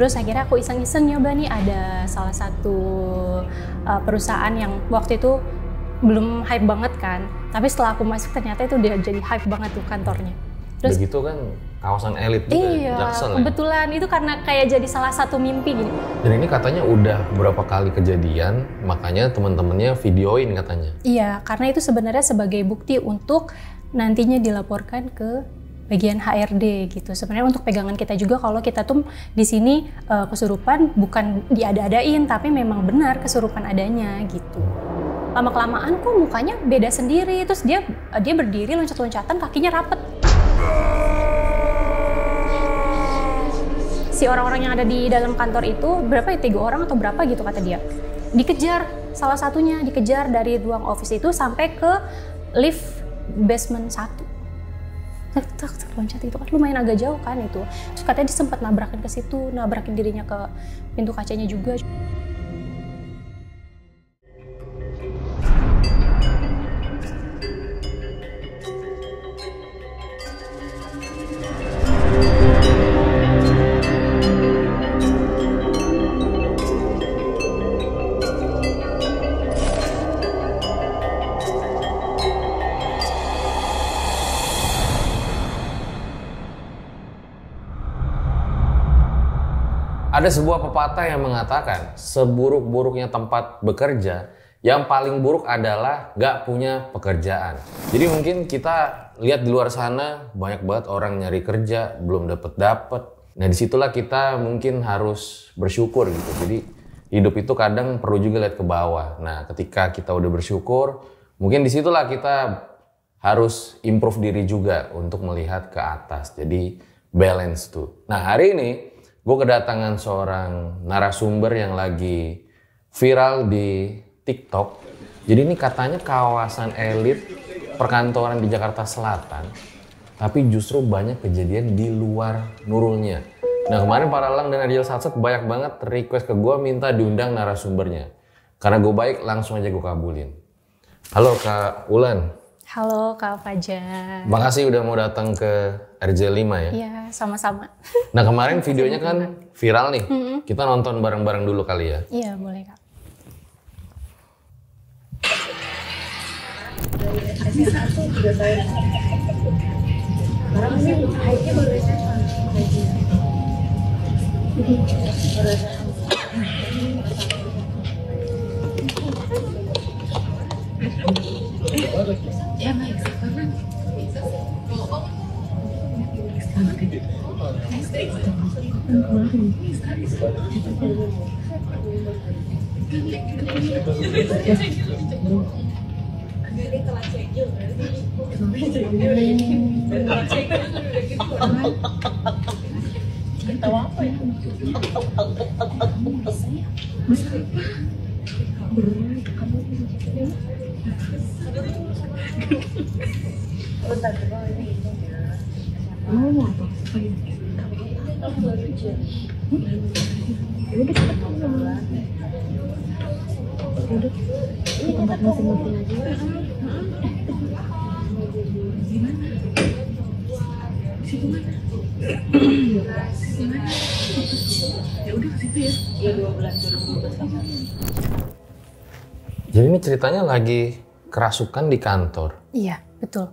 Terus akhirnya aku iseng-iseng nyoba nih, ada salah satu perusahaan yang waktu itu belum hype banget kan, tapi setelah aku masuk ternyata itu udah jadi hype banget tuh kantornya. Terus begitu kan kawasan elit juga, iya, Jaksel kebetulan itu karena kayak jadi salah satu mimpi gini. Dan ini katanya udah berapa kali kejadian, makanya teman-temannya videoin katanya. Iya, karena itu sebenarnya sebagai bukti untuk nantinya dilaporkan ke bagian HRD gitu. Sebenarnya untuk pegangan kita juga kalau kita tuh di sini kesurupan bukan diada-adain, tapi memang benar kesurupan adanya gitu. Lama-kelamaan kok mukanya beda sendiri, terus dia berdiri loncat-loncatan, kakinya rapet. Si orang-orang yang ada di dalam kantor itu berapa ya, 3 orang atau berapa gitu kata dia. Dikejar, salah satunya dikejar dari ruang office itu sampai ke lift basement 1. Loncat itu kan lumayan agak jauh kan itu. Terus katanya dia sempat nabrakin ke situ, nabrakin dirinya ke pintu kacanya juga. Ada sebuah pepatah yang mengatakan seburuk-buruknya tempat bekerja, yang paling buruk adalah gak punya pekerjaan. Jadi mungkin kita lihat di luar sana banyak banget orang nyari kerja belum dapet. Nah disitulah kita mungkin harus bersyukur gitu. Jadi hidup itu kadang perlu juga lihat ke bawah. Nah ketika kita udah bersyukur, mungkin disitulah kita harus improve diri juga untuk melihat ke atas. Jadi balance tuh. Nah hari ini gue kedatangan seorang narasumber yang lagi viral di TikTok. Jadi ini katanya kawasan elit perkantoran di Jakarta Selatan, tapi justru banyak kejadian di luar Nurulnya. Nah kemarin para Lang dan Adil Satset banyak banget request ke gue minta diundang narasumbernya. Karena gue baik, langsung aja gue kabulin. Halo Kak Ulan. Halo Kak Fajar. Makasih udah mau datang ke RJ5 ya. Iya, sama-sama. Nah kemarin videonya kan viral nih. Kita nonton bareng-bareng dulu kali ya. Iya, boleh Kak. Jadi ini ceritanya lagi kerasukan di kantor. Iya, betul.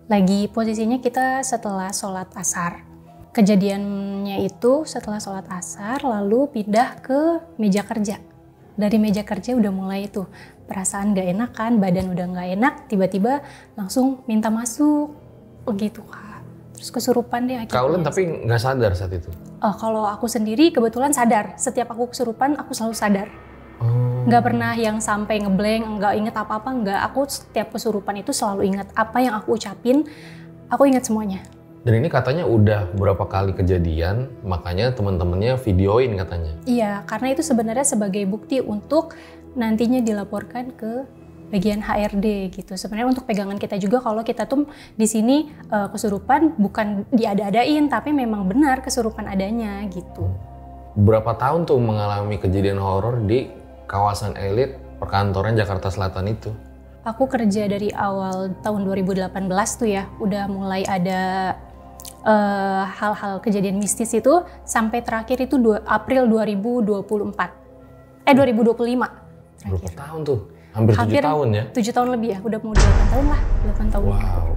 Lagi posisinya kita setelah sholat asar. Kejadiannya itu setelah sholat asar lalu pindah ke meja kerja. Dari meja kerja udah mulai tuh perasaan gak enak kan, badan udah gak enak, tiba-tiba langsung minta masuk. Begitu Kak. Terus kesurupan deh akhirnya. Kak Ulan tapi nggak sadar saat itu? Kalau aku sendiri kebetulan sadar. Setiap aku kesurupan aku selalu sadar. Nggak pernah yang sampai ngeblank, nggak inget apa-apa, nggak. Aku setiap kesurupan itu selalu ingat apa yang aku ucapin, aku ingat semuanya. Dan ini katanya udah berapa kali kejadian, makanya teman-temannya videoin katanya. Iya, karena itu sebenarnya sebagai bukti untuk nantinya dilaporkan ke bagian HRD gitu. Sebenarnya untuk pegangan kita juga kalau kita tuh di sini kesurupan bukan diada-adain, tapi memang benar kesurupan adanya gitu. Berapa tahun tuh mengalami kejadian horor di kawasan elit perkantoran Jakarta Selatan itu? Aku kerja dari awal tahun 2018 tuh ya, udah mulai ada hal-hal kejadian mistis itu sampai terakhir itu April 2024. 2025. Berapa tahun tuh? Hampir 7 tahun ya? 7 tahun lebih ya, udah mau 8 tahun lah. 8 tahun. Wow.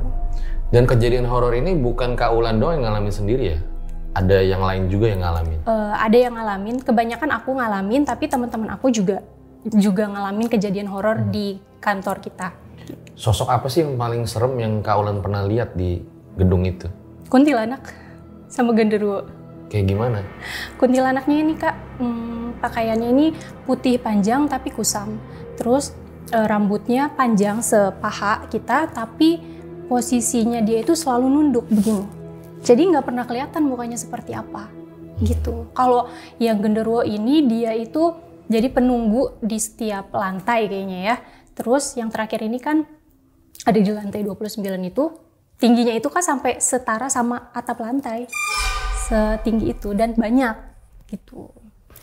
Dan kejadian horor ini bukan Kak Ulan doang yang ngalamin sendiri ya? Ada yang lain juga yang ngalamin? Ada yang ngalamin, kebanyakan aku ngalamin, tapi teman-teman aku juga ngalamin kejadian horor di kantor kita. Sosok apa sih yang paling serem yang Kak Ulan pernah lihat di gedung itu? Kuntilanak sama genderuwo. Kayak gimana? Kuntilanaknya ini Kak, pakaiannya ini putih panjang tapi kusam. Terus rambutnya panjang sepaha kita, tapi posisinya dia itu selalu nunduk begini. Jadi nggak pernah kelihatan mukanya seperti apa gitu. Kalau yang genderuwo ini dia itu jadi penunggu di setiap lantai kayaknya ya. Terus yang terakhir ini kan ada di lantai 29 itu, tingginya itu kan sampai setara sama atap lantai. Setinggi itu dan banyak gitu.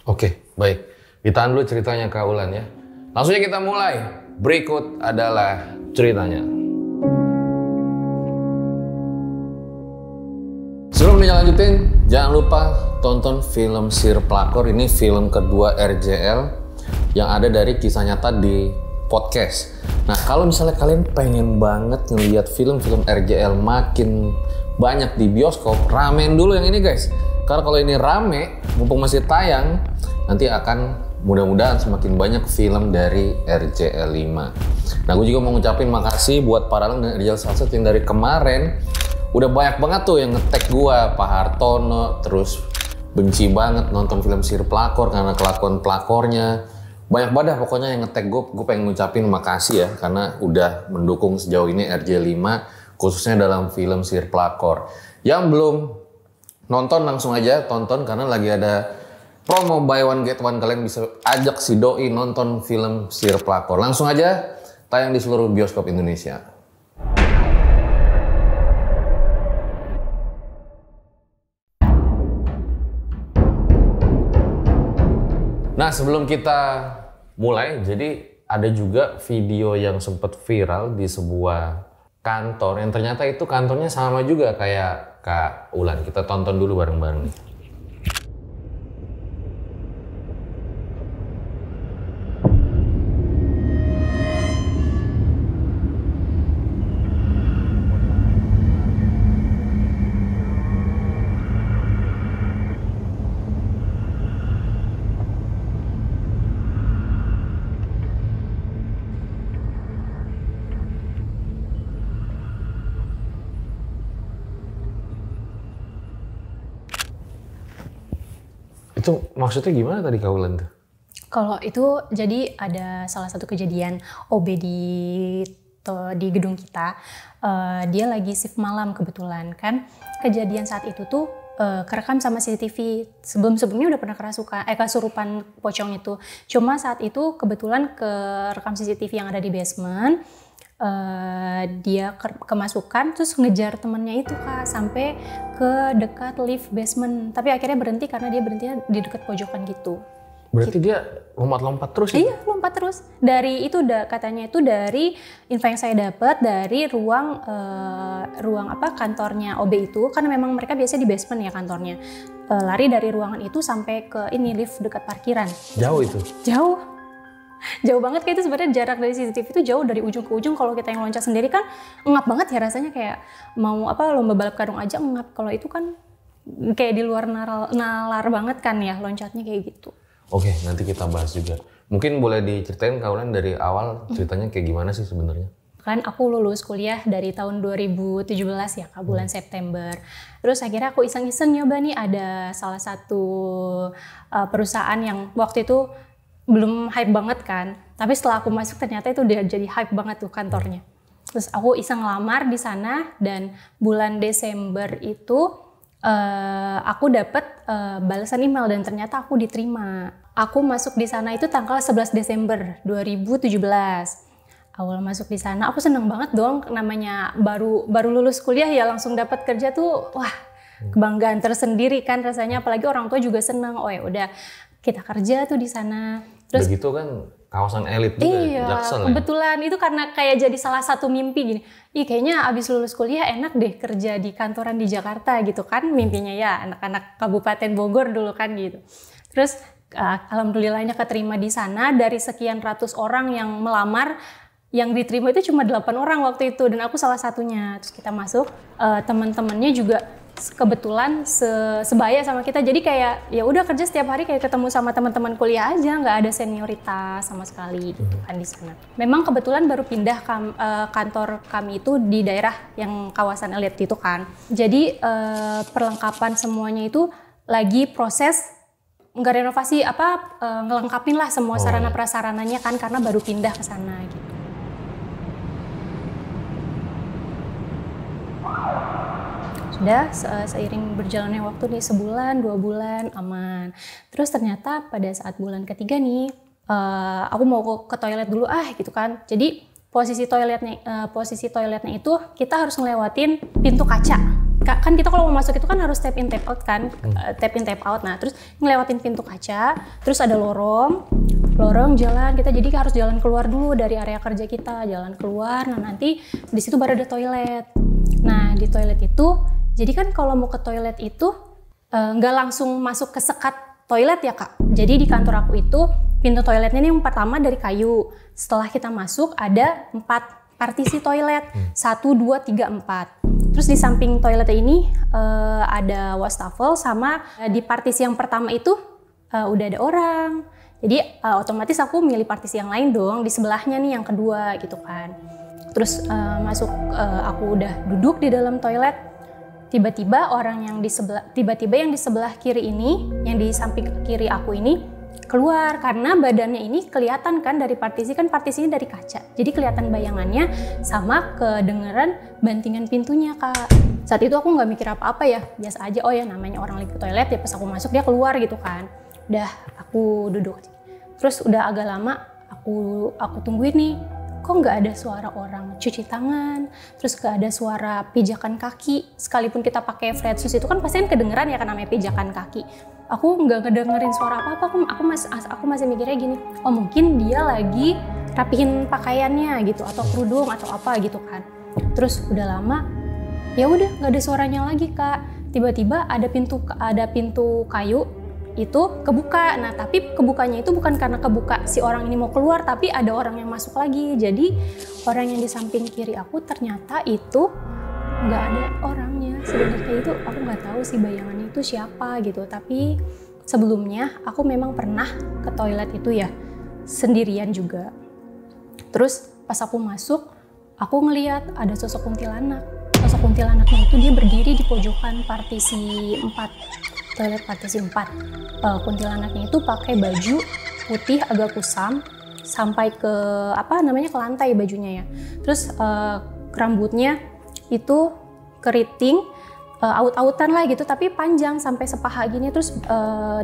Oke, baik. Ditahan dulu ceritanya Kak Ulan ya. Langsung aja kita mulai. Berikut adalah ceritanya. Sebelum dilanjutin, jangan lupa tonton film Sir Pelakor. Ini film kedua RJL yang ada dari kisah nyata di podcast. Nah, kalau misalnya kalian pengen banget ngeliat film-film RJL makin banyak di bioskop, ramein dulu yang ini guys. Karena kalau ini rame, mumpung masih tayang, nanti akan mudah-mudahan semakin banyak film dari RJL 5. Nah, gue juga mau ngucapin makasih buat para dan RJL Sunset yang dari kemarin udah banyak banget tuh yang nge-tag gue, Pak Hartono, terus benci banget nonton film Sir Pelakor karena kelakuan pelakornya. Banyak banget pokoknya yang nge-tag gue pengen ngucapin makasih ya karena udah mendukung sejauh ini RJL 5 khususnya dalam film Sir Pelakor. Yang belum nonton langsung aja tonton karena lagi ada promo buy one get one, kalian bisa ajak si doi nonton film Sir Pelakor. Langsung aja tayang di seluruh bioskop Indonesia. Nah, sebelum kita mulai, jadi ada juga video yang sempat viral di sebuah kantor yang ternyata itu kantornya sama juga kayak Kak Ulan. Kita tonton dulu bareng-bareng nih. Itu maksudnya gimana tadi Kak Ulan tuh? Kalau itu jadi ada salah satu kejadian OB di gedung kita, dia lagi shift malam kebetulan kan. Kejadian saat itu tuh kerekam sama CCTV. Sebelumnya udah pernah kesurupan pocong itu. Cuma saat itu kebetulan kerekam CCTV yang ada di basement. Dia kemasukan terus ngejar temennya itu Kak sampai ke dekat lift basement, tapi akhirnya berhenti karena dia berhentinya di dekat pojokan gitu. Berarti dia lompat-lompat terus ya? Iya, lompat terus. Dari itu katanya itu dari info yang saya dapat dari ruang kantornya OB itu, karena memang mereka biasa di basement ya kantornya. Lari dari ruangan itu sampai ke ini lift dekat parkiran. Jauh itu? Jauh banget, kayak itu sebenarnya jarak dari CCTV itu jauh dari ujung ke ujung. Kalau kita yang loncat sendiri kan ngap banget ya rasanya, kayak mau lomba balap karung aja ngap. Kalau itu kan kayak di luar nalar banget kan ya loncatnya kayak gitu. Oke, nanti kita bahas juga. Mungkin boleh diceritain Kak Ulan dari awal ceritanya kayak gimana sih sebenarnya? Kan aku lulus kuliah dari tahun 2017 ya Kak, bulan September. Terus akhirnya aku iseng-iseng nyoba nih, ada salah satu perusahaan yang waktu itu belum hype banget kan, tapi setelah aku masuk ternyata itu udah jadi hype banget tuh kantornya. Terus aku iseng ngelamar di sana dan bulan Desember itu aku dapat balasan email dan ternyata aku diterima. Aku masuk di sana itu tanggal 11 Desember 2017. Awal masuk di sana aku seneng banget dong, namanya baru lulus kuliah ya langsung dapat kerja tuh, wah kebanggaan tersendiri kan rasanya, apalagi orang tua juga seneng. Oh ya udah kita kerja tuh di sana. Terus begitu kan kawasan elit juga, iya, Jaksel kebetulan itu karena kayak jadi salah satu mimpi gini. Ih kayaknya abis lulus kuliah enak deh kerja di kantoran di Jakarta gitu kan mimpinya ya anak-anak Kabupaten Bogor dulu kan gitu. Terus alhamdulillahnya keterima di sana dari sekian ratus orang yang melamar. Yang diterima itu cuma 8 orang waktu itu dan aku salah satunya. Terus kita masuk, teman-temannya juga kebetulan sebaya sama kita. Jadi kayak ya udah kerja setiap hari kayak ketemu sama teman-teman kuliah aja, nggak ada senioritas sama sekali gitu kan di sana. Memang kebetulan baru pindah kantor kami itu di daerah yang kawasan elit itu kan. Jadi perlengkapan semuanya itu lagi proses nggak renovasi ngelengkapin lah semua sarana prasarananya kan karena baru pindah ke sana gitu. Sudah seiring berjalannya waktu nih sebulan, 2 bulan aman. Terus ternyata pada saat bulan ketiga nih, aku mau ke toilet dulu gitu kan. Jadi posisi toiletnya itu kita harus ngelewatin pintu kaca. Kan kita kalau mau masuk itu kan harus tap in tap out kan, tap in tap out. Nah terus ngelewatin pintu kaca, terus ada lorong jalan kita jadi harus jalan keluar dulu dari area kerja kita, jalan keluar. Nah nanti di situ baru ada toilet. Nah di toilet itu jadi kan kalau mau ke toilet itu nggak langsung masuk ke sekat toilet ya Kak. Jadi di kantor aku itu pintu toiletnya ini yang pertama dari kayu. Setelah kita masuk ada 4 partisi toilet. 1, 2, 3, 4. Terus di samping toiletnya ini ada wastafel sama di partisi yang pertama itu udah ada orang. Jadi otomatis aku milih partisi yang lain dong di sebelahnya nih yang kedua gitu kan. Terus masuk aku udah duduk di dalam toilet. Tiba-tiba yang di sebelah kiri ini, yang di samping kiri aku ini keluar karena badannya ini kelihatan kan dari partisinya dari kaca. Jadi kelihatan bayangannya sama kedengeran bantingan pintunya Kak. Saat itu aku nggak mikir apa-apa ya, biasa aja. Oh ya namanya orang lagi ke toilet ya pas aku masuk dia keluar gitu kan. Udah aku duduk. Terus udah agak lama aku tungguin nih. Kok nggak ada suara orang cuci tangan, terus nggak ada suara pijakan kaki. Sekalipun kita pakai flat shoes itu kan pasti kan kedengeran ya kan namanya pijakan kaki. Aku nggak kedengerin suara apa-apa. Aku masih mikirnya gini, oh mungkin dia lagi rapihin pakaiannya gitu atau kerudung atau apa gitu kan. Terus udah lama, ya udah nggak ada suaranya lagi Kak. Tiba-tiba ada pintu kayu itu kebuka. Nah tapi kebukanya itu bukan karena kebuka si orang ini mau keluar, tapi ada orang yang masuk lagi. Jadi orang yang di samping kiri aku ternyata itu nggak ada orangnya. Sebenarnya itu aku nggak tahu sih bayangannya itu siapa gitu. Tapi sebelumnya aku memang pernah ke toilet itu ya sendirian juga. Terus pas aku masuk, aku ngelihat ada sosok kuntilanak. Sosok kuntilanaknya itu dia berdiri di pojokan partisi 4. Toilet partisi 4. Kuntilanaknya itu pakai baju putih agak kusam sampai ke ke lantai bajunya ya. Terus rambutnya itu keriting, aut-autan lah gitu tapi panjang sampai sepaha gini. Terus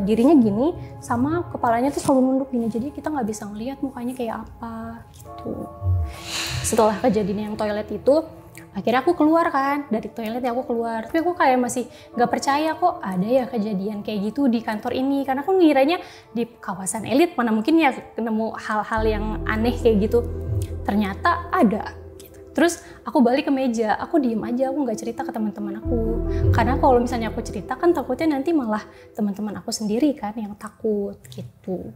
dirinya gini sama kepalanya tuh selalu nunduk gini. Jadi kita nggak bisa ngelihat mukanya kayak apa gitu. Setelah kejadian yang toilet itu akhirnya aku keluar kan, dari toilet ya aku keluar. Tapi aku kayak masih nggak percaya kok ada ya kejadian kayak gitu di kantor ini. Karena aku ngiranya di kawasan elit, mana mungkin ya ketemu hal-hal yang aneh kayak gitu. Ternyata ada. Gitu. Terus aku balik ke meja, aku diem aja, aku nggak cerita ke teman-teman aku. Karena kalau misalnya aku cerita kan takutnya nanti malah teman-teman aku sendiri kan yang takut gitu.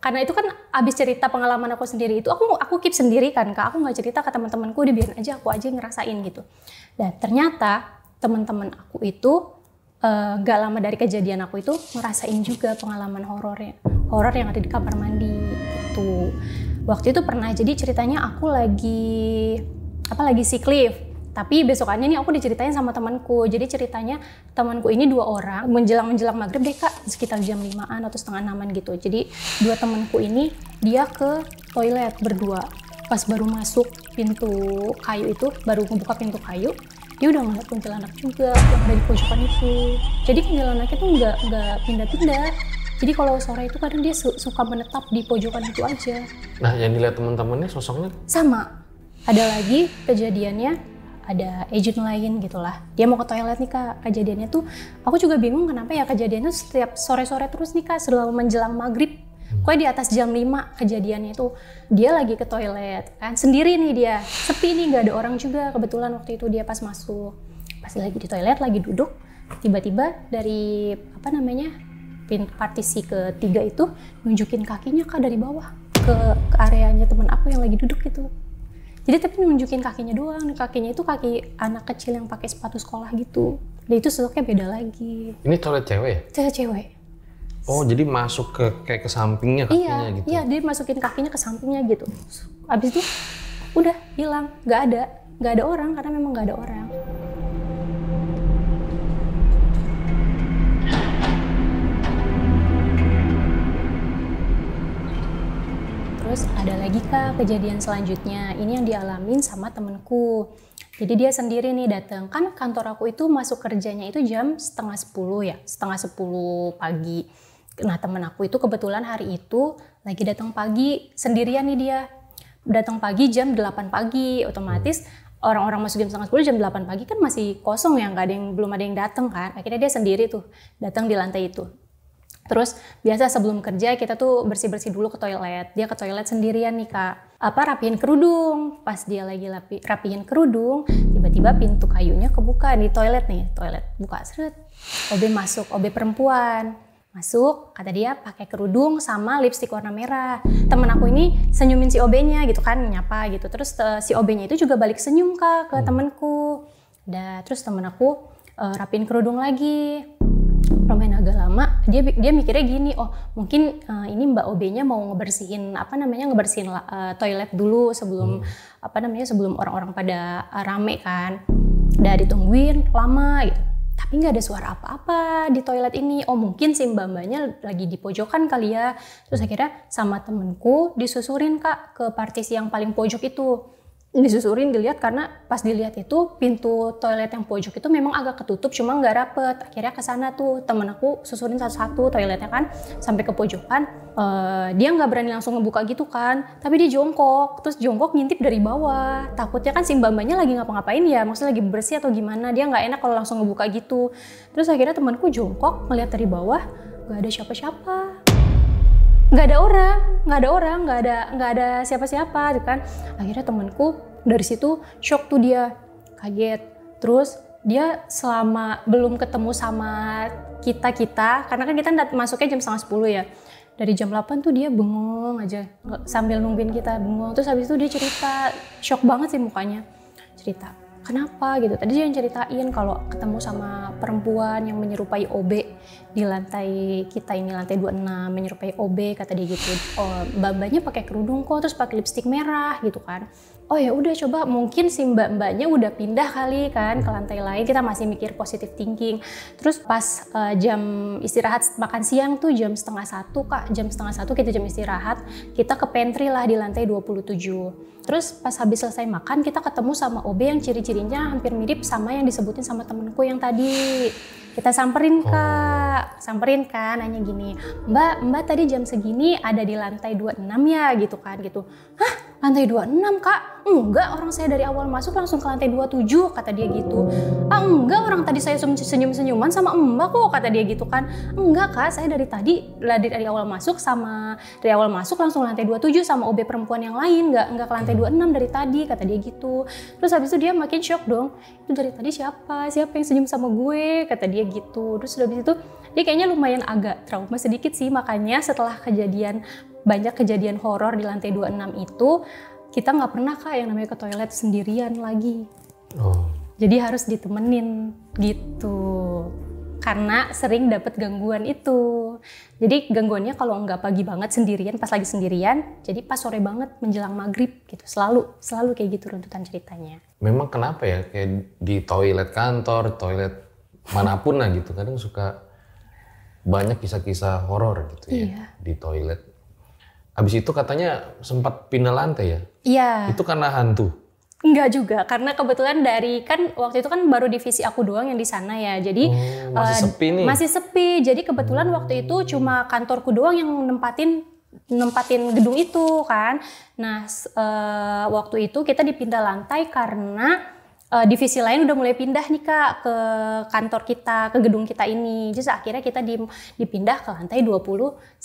Karena itu kan abis cerita pengalaman aku sendiri itu aku keep sendiri kan Kak, aku nggak cerita ke teman-temanku, dibiarin aja aku aja ngerasain gitu. Dan ternyata teman-teman aku itu nggak lama dari kejadian aku itu ngerasain juga pengalaman horor yang ada di kamar mandi gitu. Waktu itu pernah, jadi ceritanya aku lagi sick leave. Tapi besokannya nih aku diceritain sama temanku. Jadi ceritanya temanku ini 2 orang menjelang maghrib deh Kak, sekitar jam 5-an atau setengah 6-an gitu. Jadi 2 temanku ini dia ke toilet berdua. Pas baru masuk pintu kayu itu, baru membuka pintu kayu, dia udah ngeliat kuntilanak juga yang ada di pojokan itu. Jadi kuntilanaknya tuh nggak pindah-pindah. Jadi kalau sore itu kadang dia suka menetap di pojokan itu aja. Nah yang dilihat teman-temannya sosoknya? Sama. Ada lagi kejadiannya, ada agent lain gitulah. Dia mau ke toilet nih Kak. Kejadiannya tuh aku juga bingung kenapa ya kejadiannya setiap sore-sore terus nih Kak, selalu menjelang maghrib. Pokoknya di atas jam 5 kejadiannya itu. Dia lagi ke toilet kan, sendiri nih dia. Sepi nih, nggak ada orang juga. Kebetulan waktu itu dia pas masuk. Pas lagi di toilet, lagi duduk, tiba-tiba dari partisi ketiga itu nunjukin kakinya Kak dari bawah ke areanya teman aku yang lagi duduk itu. Jadi tapi nunjukin kakinya doang, kakinya itu kaki anak kecil yang pakai sepatu sekolah gitu. Dan itu sosoknya beda lagi. Ini toilet cewek ya? Cewek. Oh, jadi masuk kayak ke sampingnya kakinya gitu? Iya, dia masukin kakinya ke sampingnya gitu. Abis itu udah hilang, nggak ada orang karena memang nggak ada orang. Terus ada lagi Kak kejadian selanjutnya, ini yang dialamin sama temenku. Jadi dia sendiri nih datang, kan kantor aku itu masuk kerjanya itu jam 9:30 ya, 9:30 pagi. Nah temen aku itu kebetulan hari itu lagi datang pagi, sendirian nih dia. Datang pagi jam 8 pagi, otomatis orang-orang masuk jam 9:30, jam 8 pagi kan masih kosong ya, belum ada yang datang kan. Akhirnya dia sendiri tuh datang di lantai itu. Terus biasa sebelum kerja kita tuh bersih-bersih dulu ke toilet. Dia ke toilet sendirian nih Kak. Rapihin kerudung. Pas dia lagi rapihin kerudung, tiba-tiba pintu kayunya kebuka di toilet nih. Toilet buka seret. OB masuk, OB perempuan. Masuk, kata dia pakai kerudung sama lipstik warna merah. Temen aku ini senyumin si OB-nya gitu kan, nyapa gitu. Terus si OB-nya itu juga balik senyum Kak ke temenku. Terus temen aku rapihin kerudung lagi. Lumayan agak lama, dia mikirnya gini, oh mungkin ini Mbak OB-nya mau ngebersihin toilet dulu sebelum sebelum orang-orang pada rame kan. Udah ditungguin lama gitu. Tapi nggak ada suara apa-apa di toilet ini. Oh mungkin si mbak-mbaknya lagi di pojokan kali ya. Terus akhirnya sama temenku disusurin Kak ke partisi yang paling pojok itu. Disusurin, dilihat karena pas dilihat itu pintu toilet yang pojok itu memang agak ketutup, cuma nggak rapet. Akhirnya ke sana tuh temen aku susurin satu-satu toiletnya kan sampai ke pojokan. Dia nggak berani langsung ngebuka gitu kan, tapi dia jongkok, terus jongkok ngintip dari bawah. Takutnya kan si mbak-mbaknya lagi ngapa-ngapain ya, maksudnya lagi bersih atau gimana, dia nggak enak kalau langsung ngebuka gitu. Terus akhirnya temanku jongkok melihat dari bawah, nggak ada siapa-siapa. Nggak ada siapa-siapa gitu kan. Akhirnya temanku dari situ shock tuh, dia kaget. Terus dia selama belum ketemu sama kita karena kan kita masuknya jam 9:30 ya, dari jam 8 tuh dia bengong aja sambil nungguin kita, bengong. Terus habis itu dia cerita, shock banget sih mukanya, cerita kenapa gitu. Tadi dia yang ceritain kalau ketemu sama perempuan yang menyerupai OB di lantai kita ini, lantai 26, menyerupai OB kata dia gitu. Oh, mbak-mbaknya pakai kerudung kok, terus pakai lipstik merah gitu kan. Oh ya udah, coba mungkin si mbak-mbaknya udah pindah kali kan ke lantai lain. Kita masih mikir positive thinking. Terus pas jam istirahat makan siang tuh jam 12:30 Kak, jam 12:30 kita jam istirahat, kita ke pantry lah di lantai 27. Terus pas habis selesai makan kita ketemu sama OB yang ciri-cirinya hampir mirip sama yang disebutin sama temenku yang tadi. Kita samperin Kak, samperin kan, nanya gini, Mbak tadi jam segini ada di lantai 26 ya gitu kan gitu. Hah? Lantai 26 Kak? Enggak, orang saya dari awal masuk langsung ke lantai 27 kata dia gitu. Ah enggak, orang tadi saya senyum-senyuman sama Mbak kok kata dia gitu kan. Enggak Kak, saya dari awal masuk langsung lantai 27 sama OB perempuan yang lain, enggak ke lantai 26 dari tadi kata dia gitu. Terus habis itu dia makin shock dong. Itu dari tadi siapa yang senyum sama gue kata dia gitu. Terus habis itu dia kayaknya lumayan agak trauma sedikit sih, makanya setelah banyak kejadian horor di lantai 26 itu, kita nggak pernah Kak yang namanya ke toilet sendirian lagi. Jadi harus ditemenin gitu. Karena sering dapet gangguan itu. Jadi gangguannya kalau nggak pagi banget sendirian, pas lagi sendirian, jadi pas sore banget menjelang maghrib gitu. Selalu kayak gitu runtutan ceritanya. Memang kenapa ya, kayak di toilet kantor, toilet manapun lah gitu, kadang suka banyak kisah-kisah horor gitu ya di toilet. Habis itu katanya sempat pindah lantai ya? Iya. Itu karena hantu? Enggak juga, karena kebetulan waktu itu kan baru divisi aku doang yang di sana ya, jadi masih sepi nih. Masih sepi, jadi kebetulan waktu itu cuma kantorku doang yang nempatin gedung itu kan. Nah waktu itu kita dipindah lantai karena divisi lain udah mulai pindah nih Kak ke kantor kita, ke gedung kita ini. Terus akhirnya kita dipindah ke lantai 29.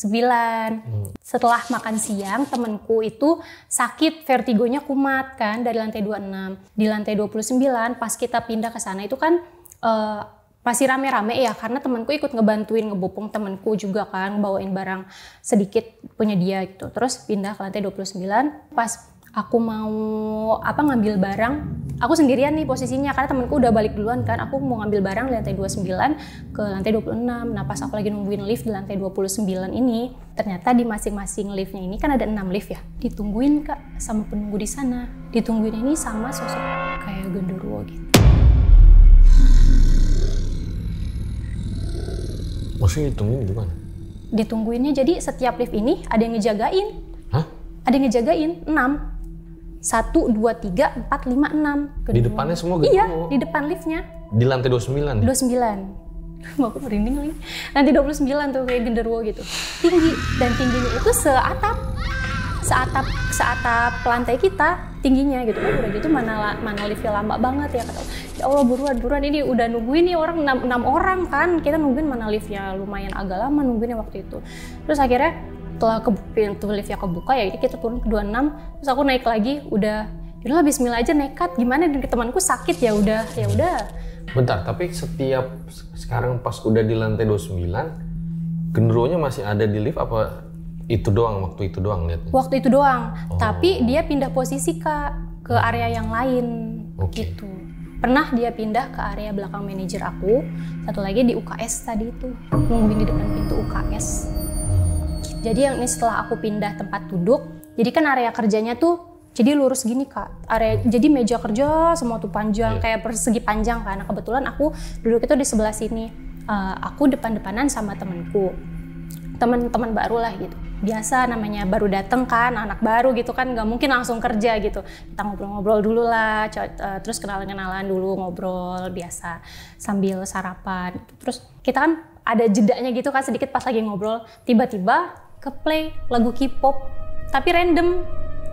Setelah makan siang, temenku itu sakit, vertigonya kumat kan dari lantai 26. Di lantai 29 pas kita pindah ke sana itu kan masih rame-rame ya, karena temanku ikut ngebantuin ngebopong temanku juga kan, bawain barang sedikit punya dia gitu. Terus pindah ke lantai 29, pas aku mau ngambil barang, aku sendirian nih posisinya karena temanku udah balik duluan kan. Aku mau ngambil barang di lantai 29 ke lantai 26. Nah pas aku lagi nungguin lift di lantai 29 ini, ternyata di masing-masing liftnya ini kan ada 6 lift ya. Ditungguin Kak sama penunggu di sana. Ditungguin ini sama sosok kayak genderuwo gitu. Maksudnya ditungguin gimana? Ditungguinnya jadi setiap lift ini ada yang ngejagain. Hah? Ada yang ngejagain 6. 1, 2, 3, 4, 5, 6. Di depannya semua genderuwo? Iya, di depan liftnya. Di lantai 29? 29. Mau aku merinding lagi. Lantai 29 tuh kayak genderuwo gitu. Tinggi, dan tingginya itu seatap lantai kita tingginya gitu kan. Udah gitu mana liftnya lama banget ya, kata ya Allah buruan ini udah nungguin nih orang 6 orang kan, kita nungguin mana liftnya lumayan agak lama nungguinnya waktu itu. Terus akhirnya setelah pintu liftnya kebuka ya kita turun ke 26, terus aku naik lagi, udah yaudah bismillah aja nekat, gimana temanku sakit ya udah. Bentar, tapi setiap sekarang pas udah di lantai 29 genderuwonya masih ada di lift apa itu doang, waktu itu doang lihatnya? Waktu itu doang, tapi dia pindah posisi Kak ke area yang lain gitu. Pernah dia pindah ke area belakang manajer aku, satu lagi di UKS tadi itu, nungguin di depan pintu UKS. Jadi yang ini setelah aku pindah tempat duduk, jadi kan area kerjanya tuh jadi lurus gini Kak. Jadi meja kerja semua tuh panjang, kayak persegi panjang kan. Nah, kebetulan aku duduk itu di sebelah sini. Aku depan-depanan sama temanku. Teman-teman baru lah gitu. Biasa namanya baru dateng kan, anak baru gitu kan, nggak mungkin langsung kerja gitu. Kita ngobrol-ngobrol dulu lah, terus kenalan-kenalan dulu, ngobrol biasa sambil sarapan. Terus kita kan ada jedanya gitu kan sedikit pas lagi ngobrol, tiba-tiba ke play lagu K-pop tapi random,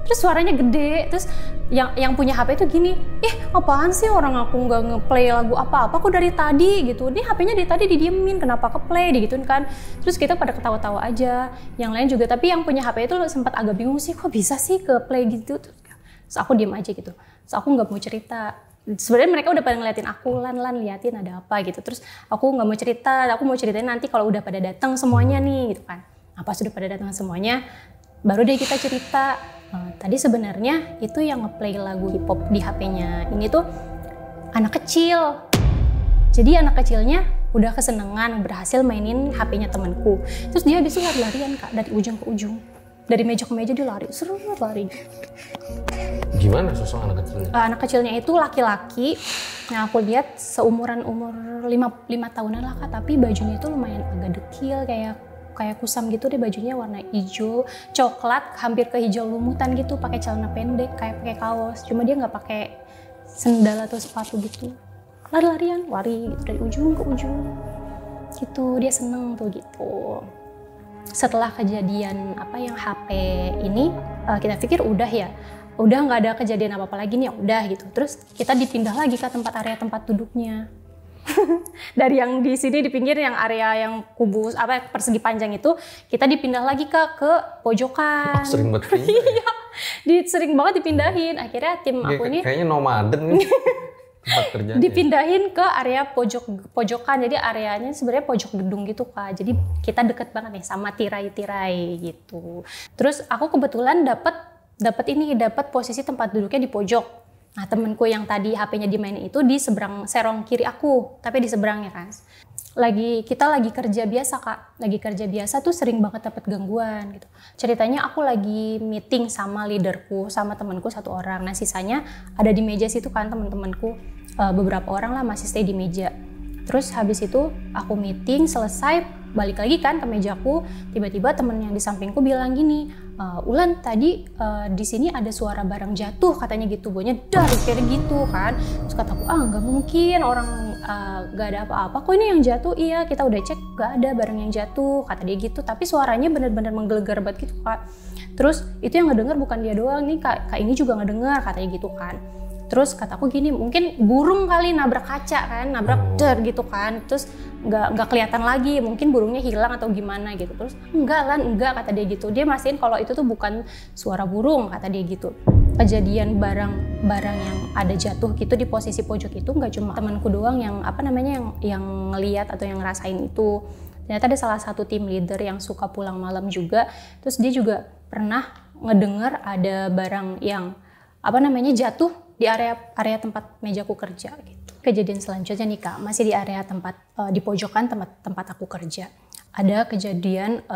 terus suaranya gede, terus yang punya HP itu gini, apaan sih orang aku nggak ngeplay lagu apa-apa kok dari tadi gitu, nih HP-nya dari tadi didiemin kenapa ke play digituin kan. Terus kita pada ketawa-tawa aja, yang lain juga, tapi yang punya HP itu sempat agak bingung sih kok bisa sih ke play gitu. Terus aku diem aja gitu, terus aku nggak mau cerita. Sebenarnya mereka udah pada ngeliatin aku, lan liatin ada apa gitu. Terus aku nggak mau cerita, aku mau ceritain nanti kalau udah pada datang semuanya nih gitu kan. Nah, pas udah pada datang semuanya, baru deh kita cerita. Tadi sebenarnya itu yang ngeplay lagu hip hop di HP-nya ini tuh anak kecil. Jadi anak kecilnya udah kesenengan berhasil mainin HP-nya temanku. Terus dia habis itu lari-larian Kak dari ujung ke ujung. Dari meja ke meja dia lari, seru banget lari. Gimana sosok anak kecilnya? Anak kecilnya itu laki-laki. Nah aku lihat seumuran umur 5 tahunan lah Kak, tapi bajunya itu lumayan agak dekil, kayak kusam gitu deh, bajunya warna hijau coklat hampir ke hijau lumutan gitu, pakai celana pendek kayak pakai kaos, cuma dia nggak pakai sendal atau sepatu gitu, lari gitu dari ujung ke ujung gitu. Dia seneng tuh gitu. Setelah kejadian yang HP ini kita pikir udah nggak ada kejadian apa lagi nih, ya udah gitu. Terus kita dipindah lagi ke area tempat duduknya. Dari yang di sini di pinggir yang area yang kubus persegi panjang itu, kita dipindah lagi ke pojokan. Sering banget pindah. Iya, sering banget dipindahin. Akhirnya tim aku ini kayaknya nomaden nih tempat kerjanya. Dipindahin ke area pojokan. Jadi areanya sebenarnya pojok gedung gitu Kak. Jadi kita deket banget nih sama tirai-tirai gitu. Terus aku kebetulan dapat posisi tempat duduknya di pojok. Nah temenku yang tadi HP-nya dimainin itu di seberang serong kiri aku, tapi di seberangnya kan. Kita lagi kerja biasa Kak, lagi kerja biasa tuh sering banget dapat gangguan gitu. Ceritanya aku lagi meeting sama leaderku, sama temenku 1 orang. Nah sisanya ada di meja situ kan temen-temenku, beberapa orang lah masih stay di meja. Terus habis itu aku meeting selesai, balik lagi kan ke mejaku, tiba-tiba temen yang di sampingku bilang gini, Ulan tadi di sini ada suara barang jatuh katanya gitu, bunyinya dar kayak gitu kan. Terus kataku nggak mungkin, orang nggak ada apa-apa kok ini yang jatuh. Iya kita udah cek nggak ada barang yang jatuh kata dia gitu, tapi suaranya benar-benar menggelegar banget gitu Kak. Terus itu yang ngedenger bukan dia doang nih, kak ini juga ngedenger katanya gitu kan. Terus kataku gini, mungkin burung kali nabrak kaca kan, nabrak gitu kan, terus nggak kelihatan lagi, mungkin burungnya hilang atau gimana gitu. Terus enggak kata dia gitu. Dia mastiin kalau itu tuh bukan suara burung, kata dia gitu. Kejadian barang yang ada jatuh gitu di posisi pojok itu nggak cuma temanku doang yang yang ngelihat atau yang ngerasain itu. Ternyata ada salah satu tim leader yang suka pulang malam juga. Terus dia juga pernah ngedengar ada barang yang jatuh di area tempat mejaku kerja gitu. Kejadian selanjutnya nih Kak, masih di area di pojokan tempat aku kerja. Ada kejadian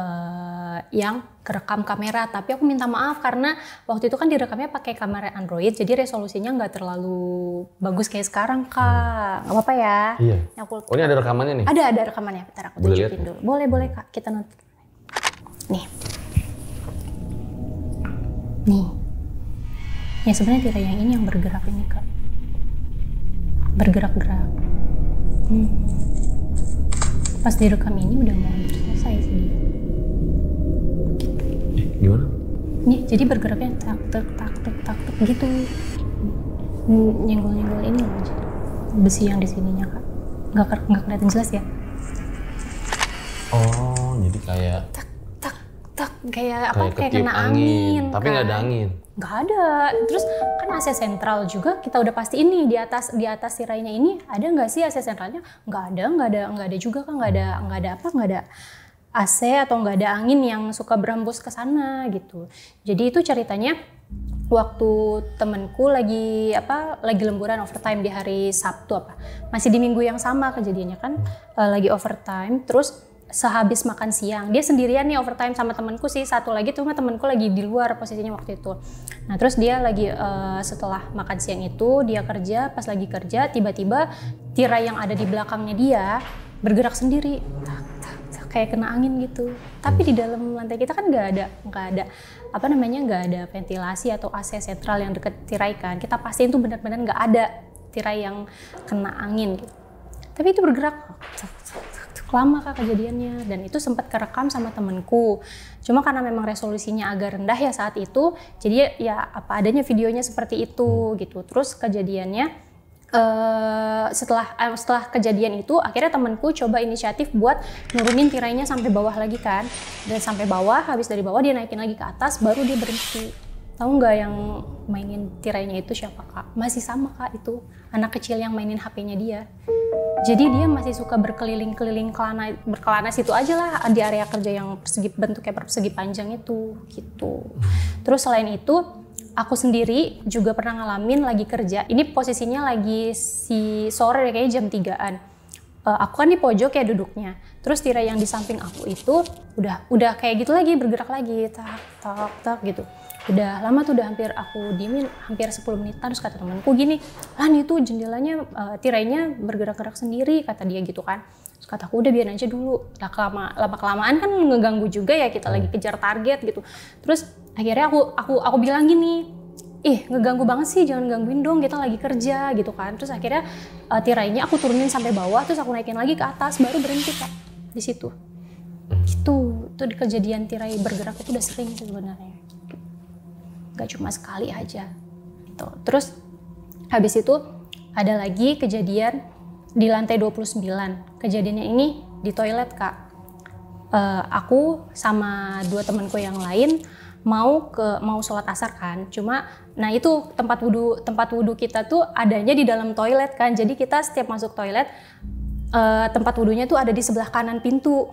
yang kerekam kamera, tapi aku minta maaf karena waktu itu kan direkamnya pakai kamera Android, jadi resolusinya nggak terlalu bagus kayak sekarang Kak. Nggak apa-apa ya? Iya. Oh ini ada rekamannya nih? Ada rekamannya, bentar aku tunjukin dulu. Boleh Kak, kita nonton. Nih. Ya sebenarnya tirai yang ini yang bergerak ini Kak. Bergerak-gerak. Pas direkam ini udah mau selesai sih dia. Gimana? Nih, jadi bergeraknya tak gitu. Nyenggol ini loh. Besi yang di sininya Kak. Nggak kelihatan jelas ya. Oh, jadi kayak kayak kena angin. Tapi nggak kan? ada angin. Nggak ada. Terus kan AC sentral juga kita udah pasti ini di atas tirainya ini ada nggak sih AC sentralnya? Nggak ada juga kan, nggak ada AC atau nggak ada angin yang suka berembus ke sana gitu. Jadi itu ceritanya waktu temenku lagi lemburan overtime di hari Sabtu masih di minggu yang sama kejadiannya kan, lagi overtime. Terus sehabis makan siang, dia sendirian nih overtime sama temanku sih, satu lagi tuh temanku lagi di luar posisinya waktu itu. Nah terus dia lagi setelah makan siang itu dia kerja, pas lagi kerja tiba-tiba tirai yang ada di belakangnya dia bergerak sendiri, kayak kena angin gitu. Tapi di dalam lantai kita kan nggak ada ventilasi atau AC sentral yang deket tirai kan. Kita pastiin tuh benar-benar nggak ada tirai yang kena angin gitu. Tapi itu bergerak. Lama Kak kejadiannya, dan itu sempat kerekam sama temenku. Cuma karena memang resolusinya agak rendah ya saat itu, jadi ya apa adanya videonya seperti itu gitu. Terus kejadiannya setelah kejadian itu akhirnya temenku coba inisiatif buat nurunin tirainya sampai bawah lagi kan. Dan sampai bawah, habis dari bawah dia naikin lagi ke atas, baru dia berhenti. Tahu nggak yang mainin tirainya itu siapa Kak? Masih sama Kak, itu anak kecil yang mainin HP-nya dia. Jadi dia masih suka berkeliling-keliling berkelana situ aja lah di area kerja yang bentuknya persegi panjang itu gitu. Terus selain itu aku sendiri juga pernah ngalamin lagi kerja. Ini posisinya lagi sore kayaknya jam 3-an. Aku kan di pojok ya duduknya. Terus tirai yang di samping aku itu udah kayak gitu lagi, bergerak lagi, tak gitu. Udah lama tuh, udah hampir aku diemin hampir 10 menitan. Terus kata temanku gini, Lan itu jendelanya tirainya bergerak-gerak sendiri, kata dia gitu kan. Terus kataku udah biar aja dulu, lama-kelamaan kan ngeganggu juga ya, kita lagi kejar target gitu. Terus akhirnya aku bilang gini, ngeganggu banget sih, jangan gangguin dong, kita lagi kerja gitu kan. Terus akhirnya tirainya aku turunin sampai bawah, terus aku naikin lagi ke atas, baru berhenti Kak di situ. Itu di kejadian tirai bergerak itu udah sering sebenarnya. Gak cuma sekali aja gitu. Terus habis itu ada lagi kejadian di lantai 29. Kejadiannya ini di toilet Kak. Aku sama 2 temanku yang lain mau sholat asar kan. Cuma nah itu tempat wudhu kita tuh adanya di dalam toilet kan. Jadi kita setiap masuk toilet tempat wudhunya tuh ada di sebelah kanan pintu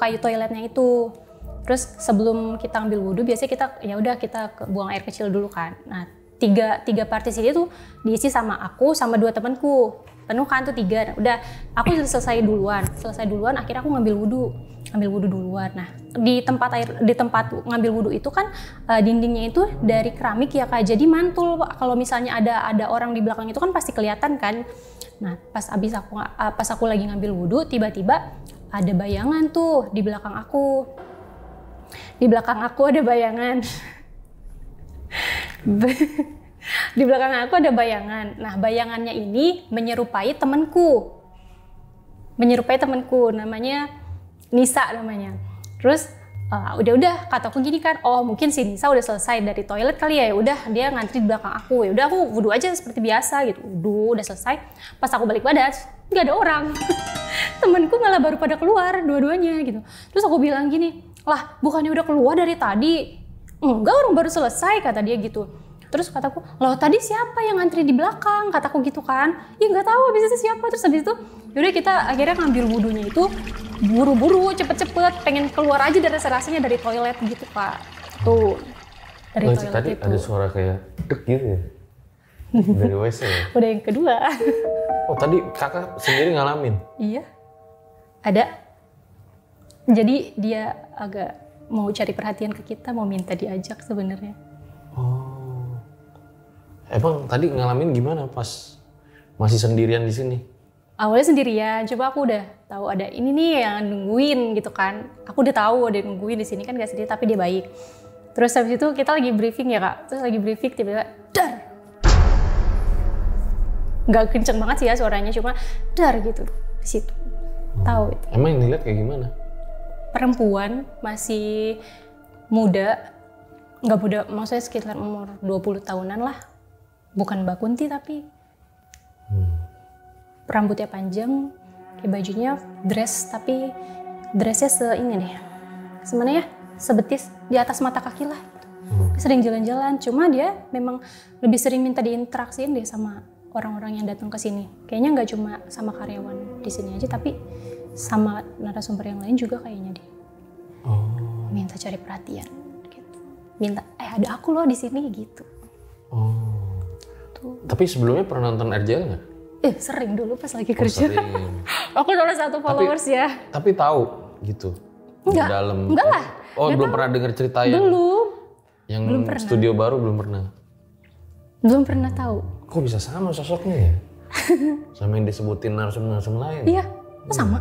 kayu toiletnya itu. Terus sebelum kita ambil wudhu biasanya kita buang air kecil dulu kan. Nah tiga partisi itu tuh diisi sama aku sama 2 temanku. Penuh kan tuh 3. Udah aku selesai duluan akhirnya aku ngambil wudhu duluan. Nah di tempat ngambil wudhu itu kan dindingnya itu dari keramik ya Kak, jadi mantul. Kalau misalnya ada orang di belakang itu kan pasti kelihatan kan. Nah pas aku lagi ngambil wudhu, tiba-tiba ada bayangan tuh di belakang aku. Di belakang aku ada bayangan. Di belakang aku ada bayangan. Nah, bayangannya ini menyerupai temanku. Namanya Nisa namanya. Terus Udah kataku gini kan, oh mungkin si Nisa udah selesai dari toilet kali ya, udah dia ngantri di belakang aku, ya udah aku wudhu aja seperti biasa gitu, udah selesai. Pas aku balik badan nggak ada orang. Temenku malah baru pada keluar dua-duanya gitu. Terus aku bilang gini, lah bukannya udah keluar dari tadi? Enggak, orang baru selesai, kata dia gitu. Terus kataku, loh tadi siapa yang ngantri di belakang? Kataku gitu kan. Ya nggak tahu habis itu siapa. Terus habis itu yaudah kita akhirnya ngambil wudhunya itu buru-buru, cepet-cepet, pengen keluar aja dari rasanya dari toilet gitu Kak. Tuh, dari toilet tadi itu. ada suara kayak dek gitu ya? Dari WC ya? Udah yang kedua. Oh tadi kakak sendiri ngalamin? Iya, ada. Jadi dia agak mau cari perhatian ke kita, mau minta diajak sebenarnya. Oh, emang tadi ngalamin gimana pas masih sendirian di sini? Awalnya sendirian, coba aku udah tahu ada ini nih yang nungguin gitu kan. Aku udah tahu ada yang nungguin di sini kan gak sendiri, tapi dia baik. Terus habis itu kita lagi briefing ya Kak. Terus lagi briefing tiba-tiba dar. Gak kenceng banget sih ya suaranya, cuma dar gitu di situ. Tahu itu. Emang yang dilihat kayak gimana? Perempuan masih muda, nggak muda, maksudnya sekitar umur 20 tahunan lah. Bukan Mbak Kunti tapi rambutnya panjang, kayak bajunya dress, tapi dressnya ini nih, semana ya, sebetis di atas mata kaki lah. Sering jalan-jalan, cuma dia memang lebih sering minta diinteraksiin deh sama orang-orang yang datang ke sini. Kayaknya nggak cuma sama karyawan di sini aja, tapi sama narasumber yang lain juga kayaknya deh. Oh. Minta cari perhatian, gitu. Minta, ada aku loh di sini gitu. Oh. Tuh. Tapi sebelumnya pernah nonton RJL nggak? Sering dulu pas lagi kerja. Sering. Aku salah satu followers ya. Tapi tahu gitu? Enggak, Di dalam. enggak lah. Oh, belum pernah dengar cerita yang Belum. Belum pernah. Studio Baru belum pernah? Belum pernah tahu. Kok bisa sama sosoknya ya? Sama yang disebutin narasumber lain? Iya, sama.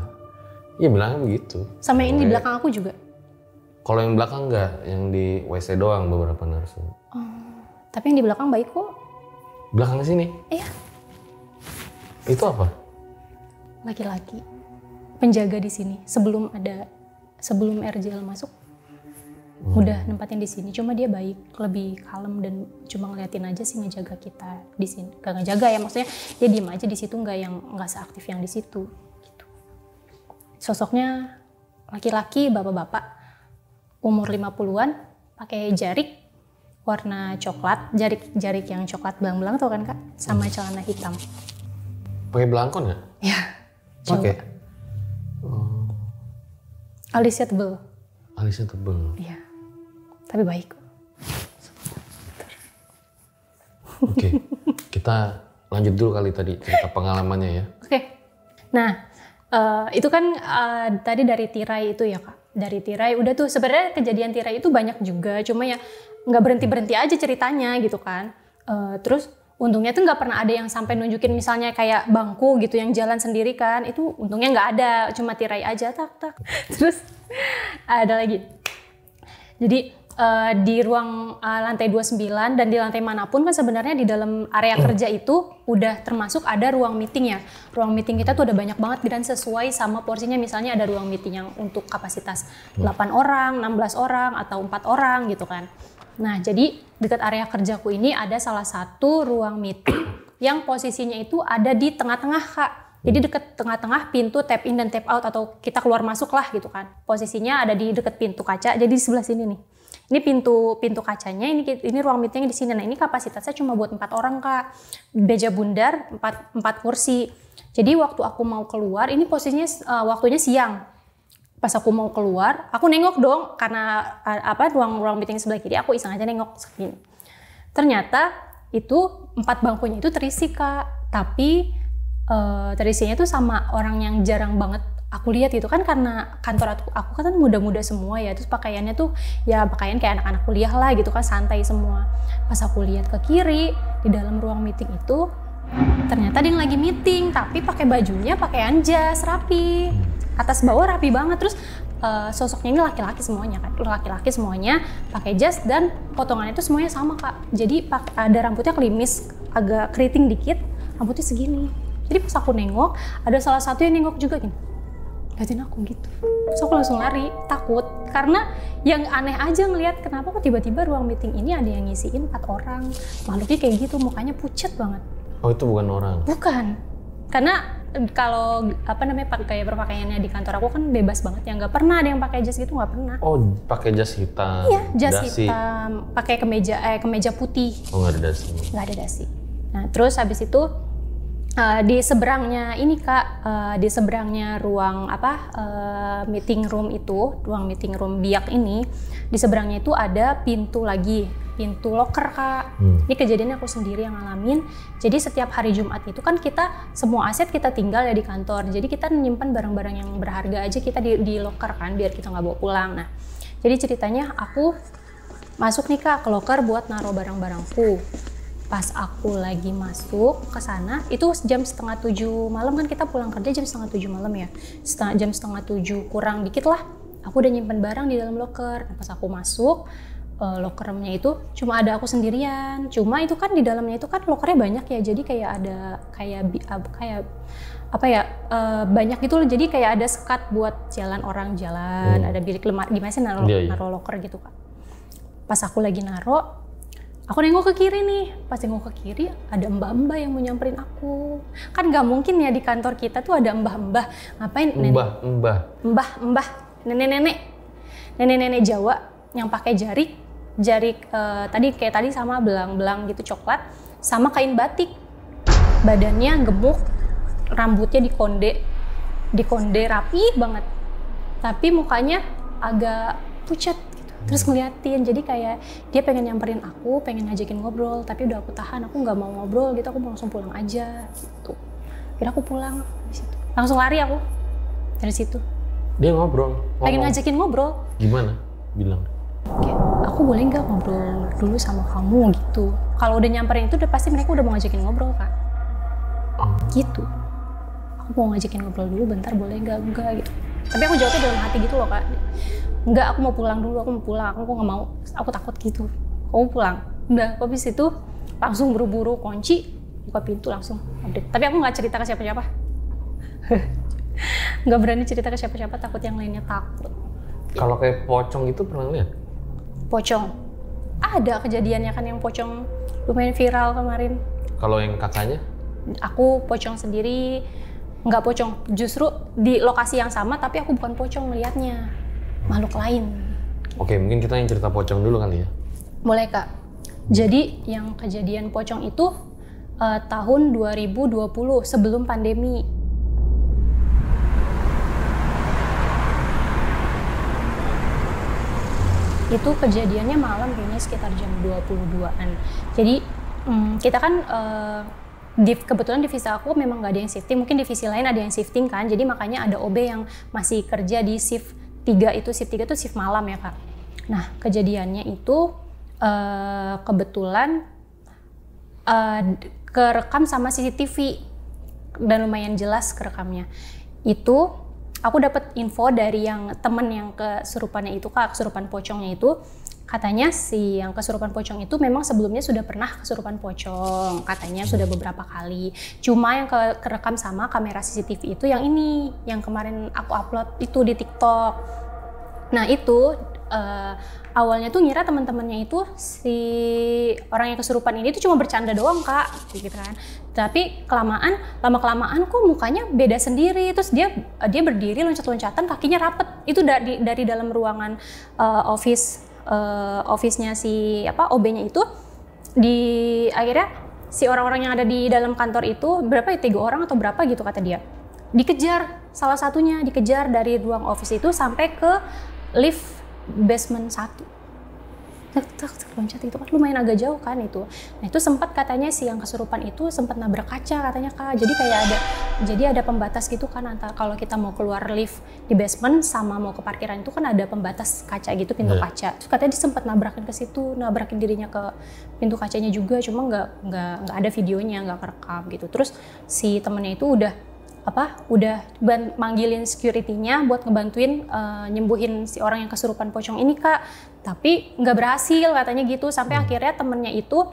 Iya bilangnya begitu. Sama yang di belakang aku juga. Kalau yang belakang enggak, yang di WC doang beberapa narasumber. Tapi yang di belakang baik kok. Belakang sini? Iya. Itu apa? Laki-laki. Penjaga di sini. Sebelum RJL masuk, udah nempatin di sini. Cuma dia baik, lebih kalem dan cuma ngeliatin aja sih ngejaga kita di sini. Gak ngejaga ya, maksudnya dia diem aja di situ, nggak seaktif yang di situ. Gitu. Sosoknya laki-laki, bapak-bapak, umur 50-an, pakai jarik warna coklat, jarik yang coklat belang-belang tau kan Kak? Sama celana hitam. Pakai belangkon nggak? Ya. Pakai. Alisnya tebel. Alisnya tebel. Iya. Tapi baik. Oke. Kita lanjut dulu kali tadi cerita pengalamannya ya. Oke. Nah, itu kan tadi dari tirai itu ya Kak. Dari tirai udah tuh sebenarnya kejadian tirai itu banyak juga. Cuma ya nggak berhenti aja ceritanya gitu kan. Terus untungnya tuh nggak pernah ada yang sampai nunjukin misalnya kayak bangku gitu yang jalan sendiri kan. Itu untungnya nggak ada, cuma tirai aja tak. Terus ada lagi. Jadi di ruang lantai 29 dan di lantai manapun kan sebenarnya di dalam area kerja itu udah termasuk ada ruang meeting ya. Ruang meeting kita tuh ada banyak banget dan sesuai sama porsinya, misalnya ada ruang meeting yang untuk kapasitas 8 orang, 16 orang, atau 4 orang gitu kan. Nah, jadi dekat area kerjaku ini ada salah satu ruang meeting yang posisinya itu ada di tengah-tengah Kak. Jadi dekat tengah-tengah pintu tap in dan tap out atau kita keluar masuk lah gitu kan. Posisinya ada di dekat pintu kaca, jadi di sebelah sini nih. Ini pintu kacanya, ini ruang meetingnya di sini. Nah, ini kapasitasnya cuma buat 4 orang Kak. Meja bundar, 4 kursi. Jadi waktu aku mau keluar, ini posisinya waktunya siang. Pas aku mau keluar, aku nengok dong karena ruang meeting sebelah kiri, aku iseng aja nengok segini. Ternyata itu 4 bangkunya itu terisi Kak, tapi terisinya tuh sama orang yang jarang banget aku lihat gitu kan, karena kantor aku kan muda-muda semua ya, terus pakaiannya tuh ya pakaian kayak anak-anak kuliah lah gitu kan, santai semua. Pas aku lihat ke kiri di dalam ruang meeting itu ternyata dia yang lagi meeting tapi pakai bajunya pakaian jas rapi. Atas bawah rapi banget, terus sosoknya ini laki-laki semuanya kan, laki-laki semuanya pakai jas dan potongannya itu semuanya sama Kak. Jadi ada rambutnya klimis, agak keriting dikit, rambutnya segini. Jadi pas aku nengok, ada salah satu yang nengok juga gini, liatin aku gitu. Terus aku langsung lari, takut. Karena yang aneh aja ngelihat kenapa kok tiba-tiba ruang meeting ini ada yang ngisiin 4 orang. Makhluknya kayak gitu, mukanya pucat banget. Oh itu bukan orang? Bukan. Karena kalau pakai berpakaiannya di kantor aku kan bebas banget ya, nggak pernah ada yang pakai jas gitu, nggak pernah. Oh pakai jas hitam? Iya, jas dasi. hitam, pakai kemeja putih. Oh nggak ada dasi? Nggak ada dasi. Nah terus habis itu di seberangnya ini Kak, di seberangnya ruang meeting room itu, ruang meeting room biak ini, di seberangnya itu ada pintu lagi, pintu locker Kak. Ini kejadiannya aku sendiri yang ngalamin. Jadi setiap hari Jumat itu kan kita semua aset kita tinggal ya di kantor. Jadi kita menyimpan barang-barang yang berharga aja kita di locker kan, biar kita nggak bawa pulang. Nah, jadi ceritanya aku masuk nih Kak ke locker buat naruh barang-barangku. Pas aku lagi masuk ke sana, itu jam 6:30 malam kan, kita pulang kerja jam 6:30 malam ya. Jam 6:30 kurang dikit lah, aku udah nyimpen barang di dalam locker. Nah, pas aku masuk, lockernya itu cuma ada aku sendirian. Cuma itu kan di dalamnya itu kan lockernya banyak ya, jadi kayak ada banyak gitu loh. Jadi kayak ada sekat buat jalan orang jalan, ada bilik lemari, gimana sih naruh locker gitu Kak. Pas aku lagi naruh, aku nengok ke kiri nih, pas nengok ke kiri ada mbak-mbak yang mau nyamperin aku. Kan nggak mungkin ya di kantor kita tuh ada mbah-mbah, ngapain mbah-mbah, nenek-nenek Jawa yang pakai jarik tadi sama belang-belang gitu coklat, sama kain batik, badannya gemuk, rambutnya dikonde rapi banget, tapi mukanya agak pucat. Terus ngeliatin, jadi kayak dia pengen nyamperin aku, pengen ngajakin ngobrol, tapi udah aku tahan, aku nggak mau ngobrol gitu, aku mau langsung pulang aja gitu. Kira aku pulang di situ, langsung lari aku dari situ. Dia ngobrol? Pengen ngajakin ngobrol. Gimana? Bilang? Kayak, aku boleh nggak ngobrol dulu sama kamu gitu. Kalau udah nyamperin itu udah pasti mereka udah mau ngajakin ngobrol Kak. Gitu. Aku mau ngajakin ngobrol dulu bentar, boleh nggak? Enggak gitu. Tapi aku jawabnya dalam hati gitu loh Kak. Enggak, aku mau pulang dulu, aku nggak mau, aku takut gitu. Kamu pulang. Udah, habis itu langsung buru-buru kunci, buka pintu langsung update. Tapi aku nggak cerita ke siapa-siapa. Nggak berani cerita ke siapa-siapa, takut yang lainnya takut. Kalau kayak pocong itu pernah lihat? Pocong? Ada kejadiannya kan yang pocong lumayan viral kemarin. Kalau yang kakaknya? Aku pocong sendiri, nggak pocong. Justru di lokasi yang sama, tapi aku bukan pocong melihatnya. Makhluk lain. Oke, mungkin kita yang cerita pocong dulu kali ya? Boleh Kak. Jadi yang kejadian pocong itu tahun 2020 sebelum pandemi. Itu kejadiannya malam kayaknya sekitar jam 22-an. Jadi kita kan kebetulan divisi aku memang nggak ada yang shifting, mungkin divisi lain ada yang shifting kan. Jadi makanya ada OB yang masih kerja di shift 3 itu, shift 3 itu shift malam ya Kak. Nah kejadiannya itu kebetulan kerekam sama CCTV dan lumayan jelas kerekamnya. Itu aku dapat info dari yang temen yang kesurupannya itu Kak, kesurupan pocongnya itu. Katanya si yang kesurupan pocong itu memang sebelumnya sudah pernah kesurupan pocong, katanya sudah beberapa kali. Cuma yang kerekam sama kamera CCTV itu yang ini, yang kemarin aku upload itu di TikTok. Nah itu awalnya tuh ngira teman-temannya itu si orang yang kesurupan ini tuh cuma bercanda doang Kak, gitu kan. Tapi lama-kelamaan kok mukanya beda sendiri. Terus dia berdiri loncat-loncatan, kakinya rapet. Itu dari dalam ruangan office-nya si OB-nya itu. Akhirnya si orang-orang yang ada di dalam kantor itu berapa ya, 3 orang atau berapa gitu kata dia. Dikejar, salah satunya dikejar dari ruang office itu sampai ke lift basement 1. Loncat itu kan lumayan agak jauh kan itu. Nah itu sempat katanya si yang kesurupan itu sempat nabrak kaca katanya Kak. Jadi ada pembatas gitu kan antara kalau kita mau keluar lift di basement sama mau ke parkiran itu kan ada pembatas kaca gitu, pintu kaca. Terus katanya dia sempat nabrakin ke situ, nabrakin dirinya ke pintu kacanya juga, cuma nggak ada videonya, nggak kerekam gitu. Terus si temennya itu udah manggilin security-nya buat ngebantuin nyembuhin si orang yang kesurupan pocong ini Kak. Tapi nggak berhasil katanya gitu, sampai akhirnya temennya itu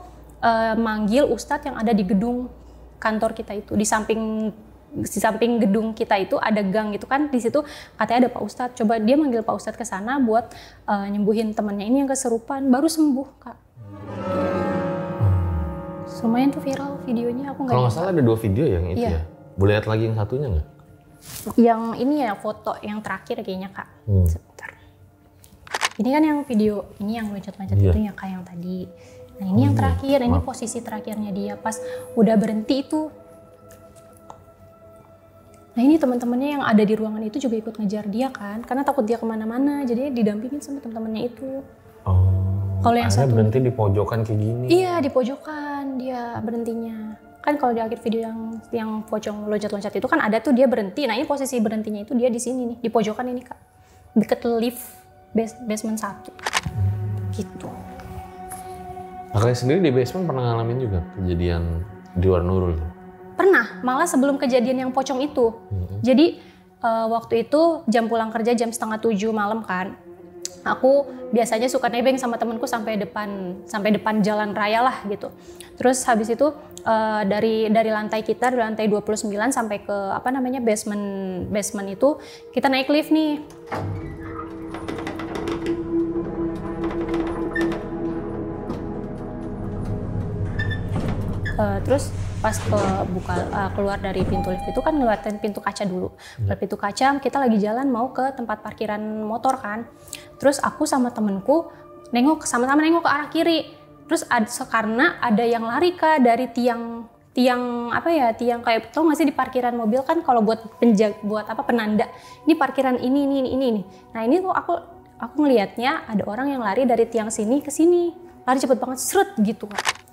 manggil ustadz yang ada di gedung kantor kita itu, di samping di samping gedung kita itu ada gang gitu kan, di situ katanya ada Pak Ustadz, coba dia manggil Pak Ustadz ke sana buat nyembuhin temannya ini yang kesurupan, baru sembuh Kak. Lumayan tuh viral videonya, aku nggak. Kalau nggak salah ada 2 video yang itu ya. Boleh lihat lagi yang satunya nggak? Yang ini ya foto yang terakhir kayaknya Kak. Sebentar. Ini kan yang video, ini yang loncat-loncat itu ya Kak yang tadi. Nah ini yang terakhir, ini posisi terakhirnya dia pas udah berhenti itu. Nah ini teman-temannya yang ada di ruangan itu juga ikut ngejar dia kan, karena takut dia kemana-mana, jadi didampingin sama teman-temannya itu. Kalau yang satu berhenti di pojokan kayak gini. Iya di pojokan dia berhentinya. Kan kalau di akhir video yang pocong loncat-loncat itu kan ada tuh dia berhenti. Nah ini posisi berhentinya itu dia di sini nih, di pojokan ini Kak, deket lift basement 1. Gitu. Kakak sendiri di basement pernah ngalamin juga kejadian di luar Nurul? Pernah, malah sebelum kejadian yang pocong itu. Jadi waktu itu jam pulang kerja jam 6:30 malam kan. Aku biasanya suka nebeng sama temenku sampai depan jalan raya lah gitu. Terus habis itu dari lantai kita, dari lantai 29 sampai ke basement itu kita naik lift nih. Terus pas keluar dari pintu lift itu kan ngeliatin pintu kaca dulu. Dari pintu kaca kita lagi jalan mau ke tempat parkiran motor kan. Terus aku sama temenku sama-sama nengok ke arah kiri. Terus karena ada yang lari Kak dari tiang kayak tau nggak sih di parkiran mobil kan kalau buat penanda. Ini parkiran ini. Nah ini tuh aku ngelihatnya ada orang yang lari dari tiang sini ke sini. Lari cepet banget, seret gitu Kak.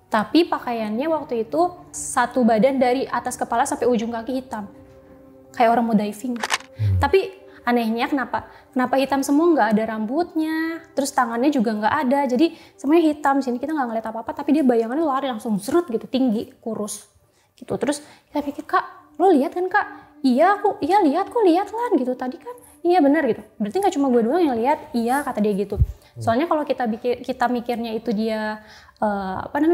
Tapi pakaiannya waktu itu satu badan dari atas kepala sampai ujung kaki hitam. Kayak orang mau diving. Tapi anehnya kenapa hitam semua, nggak ada rambutnya, terus tangannya juga nggak ada. Jadi semuanya hitam, sini kita nggak ngeliat apa-apa, tapi dia bayangannya lari langsung serut gitu, tinggi, kurus. Gitu. Terus kita pikir, Kak, lo lihat kan Kak? Iya lihat lah gitu tadi kan. Iya benar gitu. Berarti nggak cuma gue doang yang lihat, iya kata dia gitu. Soalnya kalau kita mikirnya itu dia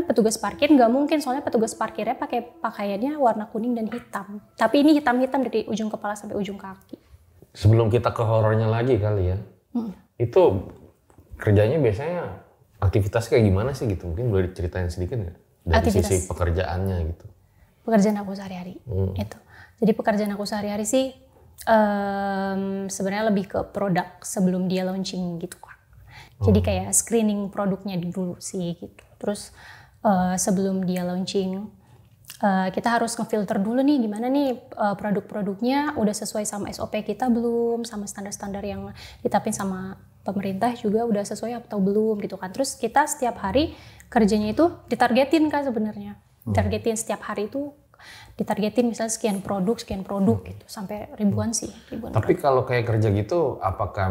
petugas parkir, nggak mungkin, soalnya petugas parkirnya pakai pakaiannya warna kuning dan hitam. Tapi ini hitam-hitam dari ujung kepala sampai ujung kaki. Sebelum kita ke horornya lagi kali ya, itu kerjanya biasanya aktivitas kayak gimana sih gitu? Mungkin boleh diceritain sedikit nggak? Dari sisi pekerjaannya gitu. Pekerjaan aku sehari-hari itu. Jadi pekerjaan aku sehari-hari sih sebenarnya lebih ke produk sebelum dia launching gitu Kak. Jadi kayak screening produknya dulu sih gitu. Terus sebelum dia launching kita harus ngefilter dulu nih gimana nih produk-produknya udah sesuai sama SOP kita belum, sama standar-standar yang ditetapin sama pemerintah juga udah sesuai atau belum gitu kan. Terus kita setiap hari kerjanya itu ditargetin Kak sebenarnya. Targetin setiap hari itu ditargetin misalnya sekian produk gitu sampai ribuan sih. Tapi kalau kayak kerja gitu apakah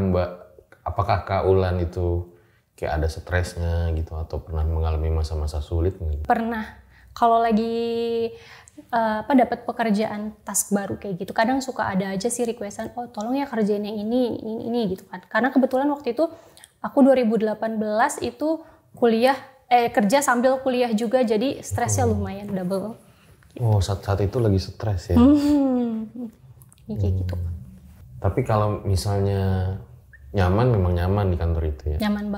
Kak Ulan itu kayak ada stresnya gitu atau pernah mengalami masa-masa sulit gitu? Pernah. Kalau lagi dapat pekerjaan task baru kayak gitu, kadang suka ada aja sih requestan, oh tolong ya kerjain yang ini gitu kan. Karena kebetulan waktu itu aku 2018 itu kerja sambil kuliah juga, jadi stresnya lumayan double. Gitu. Oh saat itu lagi stres ya? Kayak gitu. Tapi kalau misalnya memang nyaman di kantor itu ya? Nyaman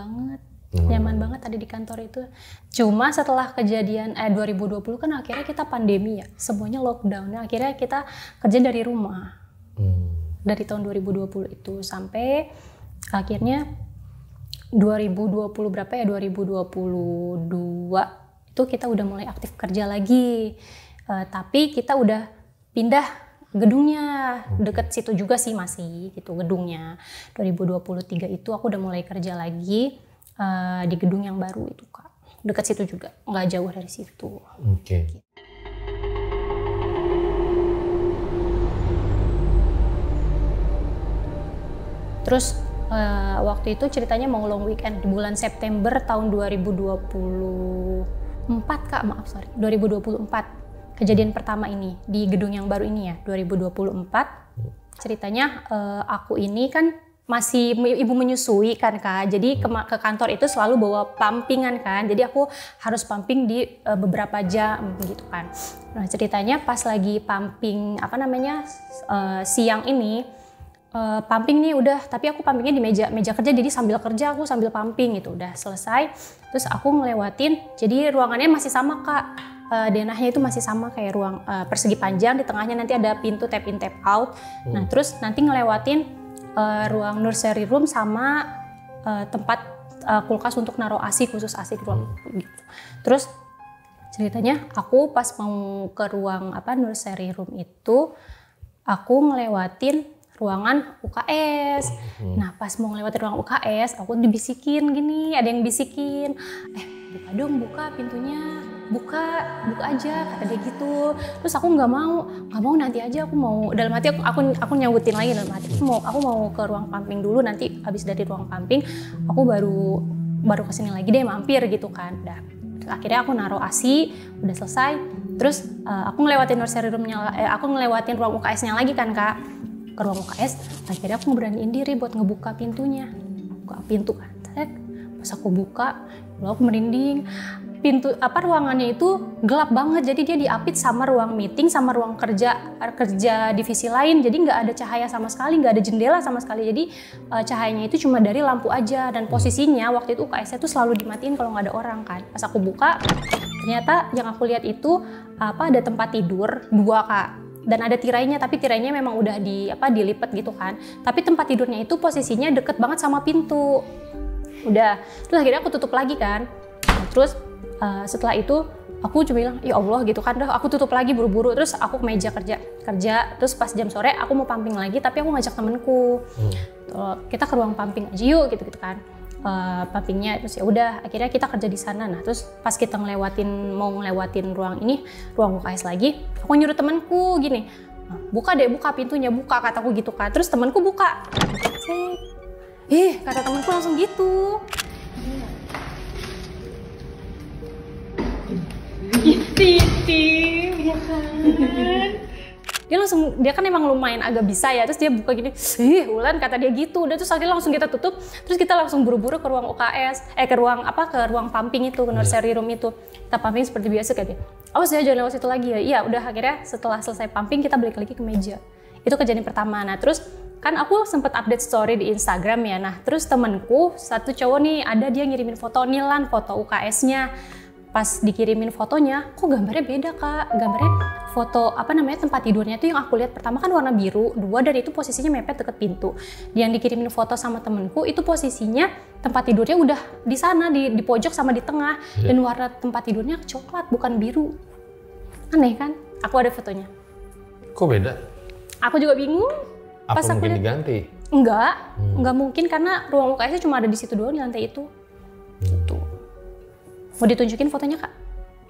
banget ada di kantor itu. Cuma setelah kejadian 2020 kan akhirnya kita pandemi ya, semuanya lockdown. Akhirnya kita kerja dari rumah. Dari tahun 2020 itu sampai akhirnya 2022 itu kita udah mulai aktif kerja lagi. Tapi kita udah pindah gedungnya, deket situ juga sih masih gitu gedungnya. 2023 itu aku udah mulai kerja lagi di gedung yang baru itu Kak. Deket situ juga, nggak jauh dari situ. Oke. Gitu. Terus waktu itu ceritanya mau long weekend di bulan September tahun 2024 Kak, 2024. Kejadian pertama ini di gedung yang baru ini ya, 2024. Ceritanya aku ini kan masih ibu menyusui kan Kak. Jadi ke kantor itu selalu bawa pumpingan kan. Jadi aku harus pumping di beberapa jam gitu kan. Nah ceritanya pas lagi pumping siang ini pumping nih udah, tapi aku pumpingnya di meja kerja, jadi sambil kerja aku sambil pumping gitu. Udah selesai, terus aku ngelewatin, jadi ruangannya masih sama Kak, denahnya itu masih sama kayak ruang persegi panjang, di tengahnya nanti ada pintu tap in tap out. Nah terus nanti ngelewatin ruang nursery room sama tempat kulkas untuk naruh ASI, khusus ASI di ruang gitu. Terus ceritanya aku pas mau ke ruang nursery room itu, aku ngelewatin ruangan UKS. Nah pas mau ngelewatin ruang UKS, aku dibisikin gini, ada yang bisikin, buka dong, buka pintunya, buka aja, kata dia gitu. Terus aku nggak mau nanti aja, aku mau, dalam hati aku nyautin lagi dalam hati, aku mau ke ruang pumping dulu, nanti habis dari ruang pumping aku baru kesini lagi deh, mampir gitu kan. Akhirnya aku naruh ASI, udah selesai. Terus aku ngelewatin nursery roomnya, aku ngelewatin ruang UKS-nya lagi kan Kak, ke ruang UKS. Akhirnya aku ngeberaniin diri buat ngebuka pintunya, buka pintu kan. Pas aku buka, aku merinding. Ruangannya itu gelap banget, jadi dia diapit sama ruang meeting sama ruang kerja divisi lain, jadi nggak ada cahaya sama sekali, nggak ada jendela sama sekali, jadi cahayanya itu cuma dari lampu aja. Dan posisinya waktu itu UKS-nya tuh selalu dimatiin kalau nggak ada orang kan. Pas aku buka, ternyata yang aku lihat itu ada tempat tidur 2 Kak, dan ada tirainya, tapi tirainya memang udah dilipet gitu kan, tapi tempat tidurnya itu posisinya deket banget sama pintu. Udah, terus akhirnya aku tutup lagi kan. Nah, terus setelah itu aku cuma bilang ya Allah gitu kan, aku tutup lagi buru-buru. Terus aku ke meja kerja, terus pas jam sore aku mau pumping lagi, tapi aku ngajak temenku, kita ke ruang pumping aja yuk gitu kan, pumpingnya. Terus ya udah, akhirnya kita kerja di sana. Nah terus pas kita mau ngelewatin ruang UKS lagi, aku nyuruh temenku gini, buka pintunya, buka, kataku gitu kan. Terus temenku buka, kata temenku langsung gitu. Titi, ya kan? Dia kan emang lumayan agak bisa ya, terus dia buka gini, Ulan, kata dia gitu. Udah, terus akhirnya langsung kita tutup, terus kita langsung buru-buru ke ruang UKS, ke ruang pumping itu, ke nursery room itu. Kita pumping seperti biasa kayak dia. Awas ya, jangan lewat situ lagi ya. Iya, udah, akhirnya setelah selesai pumping kita balik lagi ke meja. Itu kejadian pertama. Nah terus kan aku sempet update story di Instagram ya. Nah terus temenku satu cowok nih, ada dia ngirimin foto Nilan, foto UKS-nya. Pas dikirimin fotonya, kok gambarnya beda Kak. Gambarnya foto tempat tidurnya itu yang aku lihat pertama kan warna biru 2, dan itu posisinya mepet deket pintu. Yang dikirimin foto sama temenku itu posisinya tempat tidurnya udah di sana, di pojok sama di tengah, dan warna tempat tidurnya coklat bukan biru. Aneh kan? Aku ada fotonya. Kok beda? Aku juga bingung. Pas aku mungkin diganti? Enggak mungkin, karena ruang UKS-nya cuma ada di situ doang, di lantai itu. Tuh. Mau ditunjukin fotonya Kak?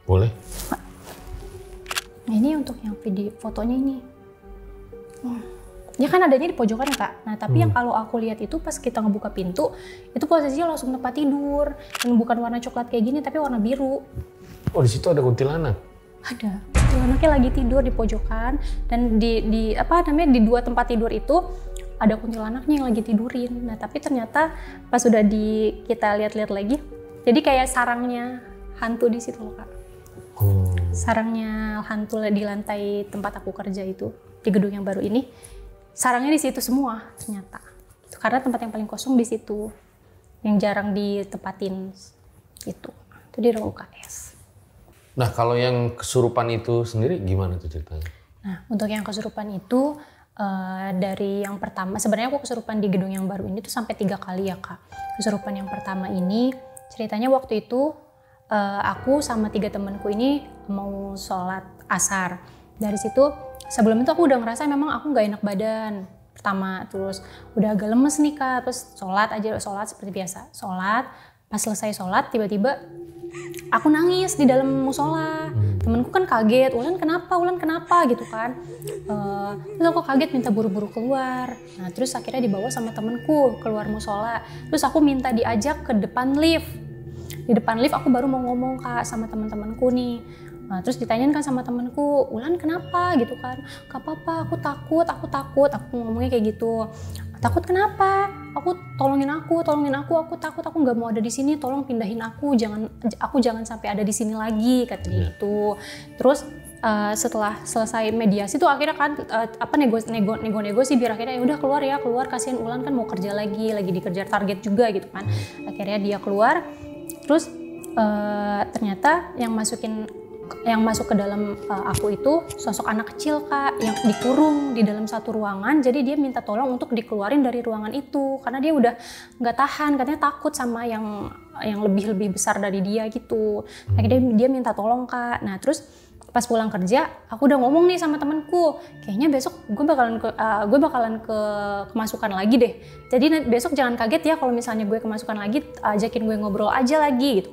Boleh. Nah ini untuk yang video fotonya ini. Ya kan adanya di pojokan ya Kak. Nah tapi yang kalau aku lihat itu pas kita ngebuka pintu, itu posisinya langsung tempat tidur. Dan bukan warna coklat kayak gini, tapi warna biru. Oh di situ ada kuntilanak? Ada. Kuntilanaknya lagi tidur di pojokan. Dan di 2 tempat tidur itu ada kuntilanaknya yang lagi tidurin. Nah tapi ternyata pas udah kita lihat-lihat lagi, jadi kayak sarangnya hantu di situ loh Kak. Sarangnya hantu di lantai tempat aku kerja itu, di gedung yang baru ini, sarangnya di situ semua ternyata. Karena tempat yang paling kosong di situ, yang jarang ditempatin itu di ruang UKS. Nah kalau yang kesurupan itu sendiri gimana tuh ceritanya? Nah untuk yang kesurupan itu, dari yang pertama, sebenarnya aku kesurupan di gedung yang baru ini tuh sampai 3 kali ya Kak. Kesurupan yang pertama ini, ceritanya waktu itu aku sama 3 temanku ini mau sholat asar. Dari situ sebelum itu aku udah ngerasa memang aku nggak enak badan pertama, terus udah agak lemes nih Kak. Terus sholat seperti biasa, sholat. Pas selesai sholat tiba-tiba aku nangis di dalam musola. Temenku kan kaget, Ulan kenapa gitu kan. Terus aku kaget, minta buru-buru keluar. Nah terus akhirnya dibawa sama temenku keluar musola. Terus aku minta diajak ke depan lift. Di depan lift aku baru mau ngomong Kak sama teman-temanku nih. Nah, terus ditanyain kan sama temanku, Ulan kenapa gitu kan? Gak apa-apa, aku takut. Aku ngomongnya kayak gitu. Takut kenapa? Tolongin aku takut, aku nggak mau ada di sini, tolong pindahin aku jangan sampai ada di sini lagi, kata dia gitu. Terus setelah selesai mediasi tuh akhirnya kan nego-nego biar akhirnya ya udah keluar, kasihan Ulan kan mau kerja lagi dikejar target juga gitu kan. Akhirnya dia keluar, terus ternyata yang masuk ke dalam aku itu sosok anak kecil Kak, yang dikurung di dalam satu ruangan. Jadi dia minta tolong untuk dikeluarin dari ruangan itu karena dia udah nggak tahan, katanya takut sama yang lebih besar dari dia gitu. Akhirnya dia minta tolong Kak. Nah terus pas pulang kerja aku udah ngomong nih sama temanku, kayaknya besok gue bakalan ke kemasukan lagi deh. Jadi besok jangan kaget ya kalau misalnya gue kemasukan lagi, ajakin gue ngobrol aja lagi gitu.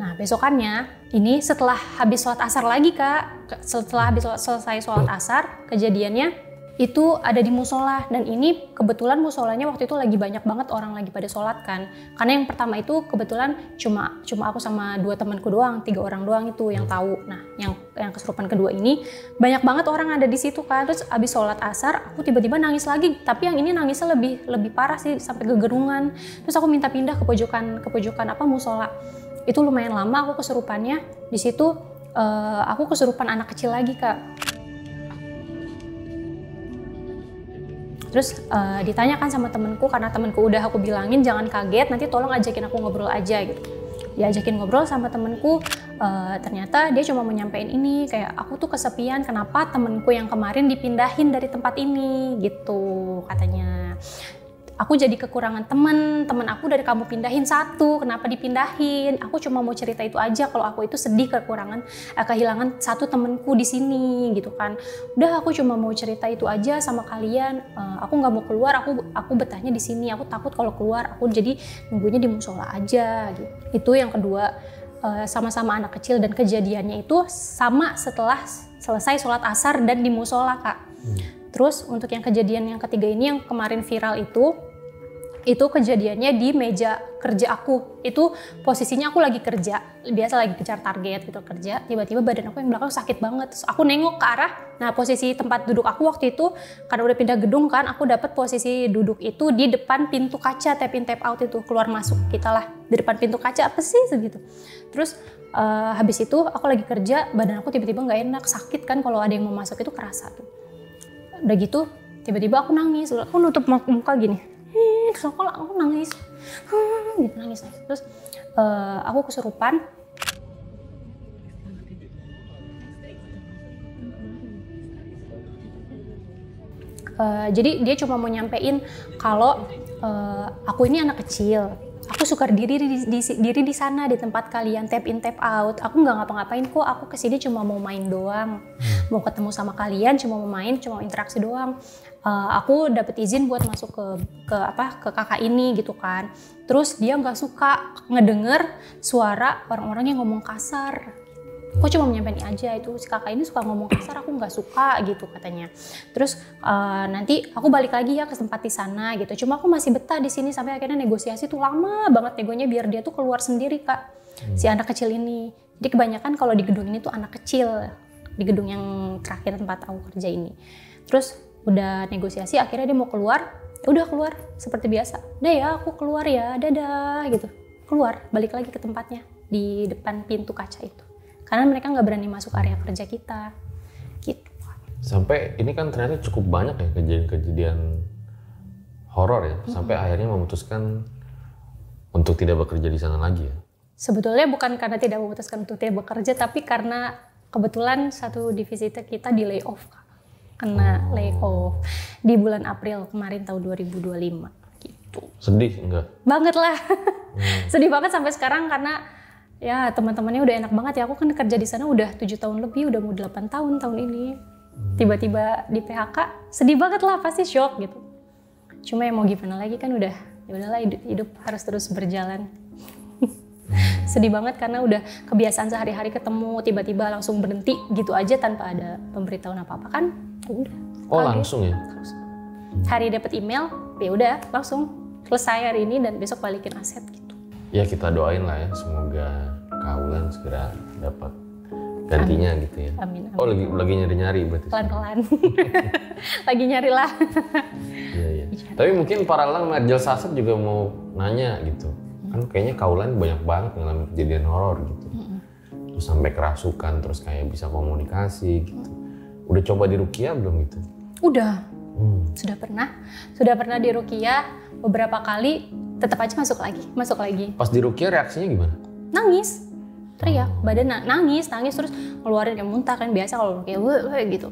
Nah besokannya ini setelah habis sholat asar lagi Kak, setelah habis selesai sholat asar, kejadiannya itu ada di musola, dan ini kebetulan musolanya waktu itu lagi banyak banget orang lagi pada sholat kan. Karena yang pertama itu kebetulan cuma aku sama 2 temanku doang, 3 orang doang itu yang tahu. Nah yang kesurupan kedua ini banyak banget orang ada di situ kan. Terus habis sholat asar aku tiba-tiba nangis lagi, tapi yang ini nangisnya lebih parah sih, sampai kegerungan. Terus aku minta pindah ke pojokan musola. Itu lumayan lama aku kesurupannya. Di situ aku kesurupan anak kecil lagi Kak. Terus ditanyakan sama temenku, karena temenku udah aku bilangin jangan kaget, nanti tolong ajakin aku ngobrol aja gitu. Diajakin ngobrol sama temenku, ternyata dia cuma menyampaikan ini, kayak aku tuh kesepian, kenapa temenku yang kemarin dipindahin dari tempat ini gitu katanya. Aku jadi kekurangan temen aku dari kamu pindahin 1, kenapa dipindahin? Aku cuma mau cerita itu aja, kalau aku itu sedih kehilangan 1 temenku di sini gitu kan. Udah aku cuma mau cerita itu aja sama kalian. Aku nggak mau keluar, aku betahnya di sini. Aku takut kalau keluar, aku jadi nunggunya di musola aja gitu. Itu yang kedua, sama-sama anak kecil, dan kejadiannya itu sama setelah selesai sholat asar dan di musola Kak. Terus untuk yang kejadian yang ketiga ini yang kemarin viral itu kejadiannya di meja kerja aku. Itu posisinya aku lagi kerja, biasa lagi kejar target gitu kerja, tiba-tiba badan aku yang belakang sakit banget. Terus aku nengok ke arah, nah posisi tempat duduk aku waktu itu karena udah pindah gedung kan, aku dapat posisi duduk itu di depan pintu kaca, tap in tap out itu, keluar masuk kita lah di depan pintu kaca, apa sih segitu. Terus habis itu aku lagi kerja, badan aku tiba-tiba nggak enak, sakit kan, kalau ada yang mau masuk itu kerasa tuh. Udah gitu tiba-tiba aku nangis, aku nutup muka gini. Sekolah aku nangis, gitu nangis. Terus aku kesurupan. Jadi dia cuma mau nyampein kalau aku ini anak kecil. Aku suka diri di sana di tempat kalian, tap in tap out. Aku nggak ngapa-ngapain kok, aku kesini cuma mau main doang, mau ketemu sama kalian, cuma mau main, cuma interaksi doang. Aku dapet izin buat masuk ke kakak ini gitu kan. Terus dia nggak suka ngedenger suara orang-orang yang ngomong kasar. Aku cuma menyampaikan aja, itu si kakak ini suka ngomong kasar, aku nggak suka gitu katanya. Terus nanti aku balik lagi ya ke tempat di sana gitu. Cuma aku masih betah di sini sampai akhirnya negosiasi tuh lama banget negonya biar dia tuh keluar sendiri Kak, si anak kecil ini. Jadi kebanyakan kalau di gedung ini tuh anak kecil, di gedung yang terakhir tempat aku kerja ini. Terus udah negosiasi akhirnya dia mau keluar, udah keluar seperti biasa. Udah ya aku keluar ya, dadah gitu. Keluar, balik lagi ke tempatnya di depan pintu kaca itu. Karena mereka nggak berani masuk area kerja kita, gitu. Sampai ini kan ternyata cukup banyak ya kejadian-kejadian horor ya, sampai akhirnya memutuskan untuk tidak bekerja di sana lagi ya. Sebetulnya bukan karena tidak memutuskan untuk tidak bekerja, tapi karena kebetulan satu divisi kita di layoff, kena layoff di bulan April kemarin tahun 2025, gitu. Sedih enggak? Banget lah, sedih banget sampai sekarang karena ya teman-temannya udah enak banget ya, aku kan kerja di sana udah 7 tahun lebih, udah mau 8 tahun ini. Tiba-tiba di PHK, sedih banget lah, pasti shock gitu. Cuma ya mau gimana lagi kan udah, ya udahlah hidup harus terus berjalan. Sedih banget karena udah kebiasaan sehari-hari ketemu, tiba-tiba langsung berhenti gitu aja tanpa ada pemberitahuan apa-apa kan. Udah. Oh langsung ya? Hari dapat email, ya udah langsung selesai hari ini dan besok balikin aset gitu. Ya kita doain lah ya, semoga Kaulan segera dapat gantinya gitu ya. Amin, amin. Oh lagi nyari-nyari berarti? Pelan-pelan. Lagi nyari lah. Iya, iya. Tapi mungkin paralel sama Erjal Sasat juga mau nanya gitu. Kan kayaknya Kaulan banyak banget ngalamin kejadian horor gitu. Terus sampai kerasukan, terus kayak bisa komunikasi gitu. Udah coba di ruqyah belum gitu? Udah. Sudah pernah di ruqyah beberapa kali, tetap aja masuk lagi. Pas di ruqyah reaksinya gimana? Nangis, teriak, badan nangis terus ngeluarin kayak muntah kan biasa kalau kayak gitu,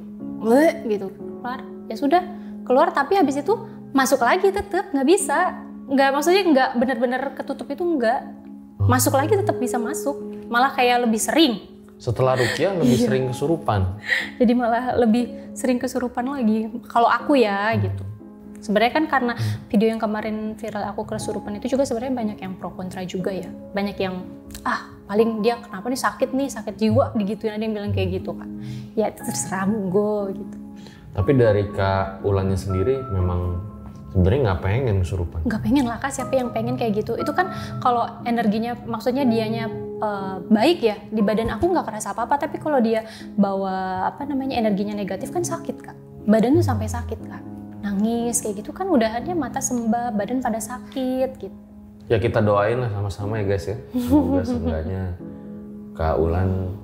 keluar. Ya sudah keluar, tapi habis itu masuk lagi tetap nggak bisa, maksudnya nggak benar-benar ketutup itu nggak, masuk lagi tetap bisa masuk, malah kayak lebih sering. Setelah ruqyah lebih sering kesurupan. Jadi malah lebih sering kesurupan lagi. Kalau aku ya gitu. Sebenarnya kan karena video yang kemarin viral aku kesurupan itu juga sebenarnya banyak yang pro kontra juga ya. Banyak yang paling dia kenapa nih, sakit jiwa digituin, ada yang bilang kayak gitu kan. Ya itu terserah monggo gitu. Tapi dari Kak Ulannya sendiri memang sebenarnya nggak pengen kesurupan? Nggak pengen lah Kak, siapa yang pengen kayak gitu. Itu kan kalau energinya, maksudnya dianya baik ya, di badan aku nggak kerasa apa-apa, tapi kalau dia bawa energinya negatif kan sakit Kak. Badan tuh sampai sakit Kak. Nangis kayak gitu kan udahannya mata sembab, badan pada sakit gitu. Ya kita doain lah sama-sama ya guys ya. Semoga seenggaknya Kak Ulan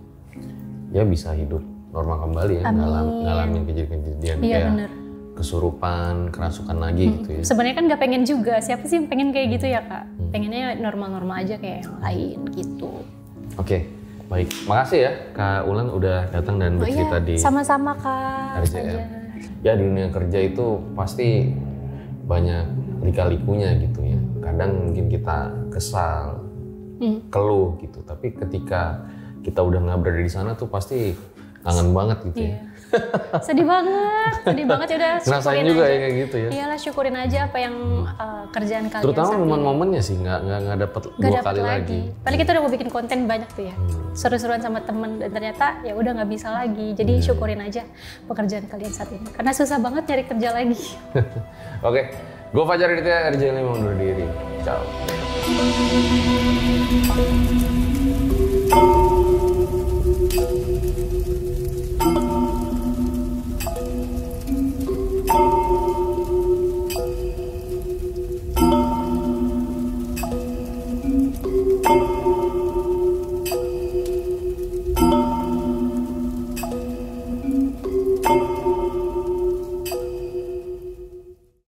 ya bisa hidup normal kembali ya, ngalamin kejadian kayak kesurupan, kerasukan lagi gitu ya. Sebenarnya kan nggak pengen juga, siapa sih yang pengen kayak gitu ya Kak? Pengennya normal-normal aja kayak yang lain gitu. Oke, baik. Makasih ya Kak Ulan udah datang dan bercerita di sama-sama Kak. RJM. Ya di dunia kerja itu pasti banyak lika-likunya gitu ya. Kadang mungkin kita kesal, keluh gitu. Tapi ketika kita udah nggak berada di sana tuh pasti kangen banget gitu ya. Sedih banget ya udah. Ngerasain juga ya kayak gitu ya. Iyalah, syukurin aja apa yang kerjaan kalian. Terutama momen-momennya sih nggak dapet dua kali lagi. Paling kita udah mau bikin konten banyak tuh ya, seru-seruan sama temen, dan ternyata ya udah nggak bisa lagi. Jadi syukurin aja pekerjaan kalian saat ini, karena susah banget nyari kerja lagi. Oke, gue Fajar Aditya, RJM mau undur diri. Ciao.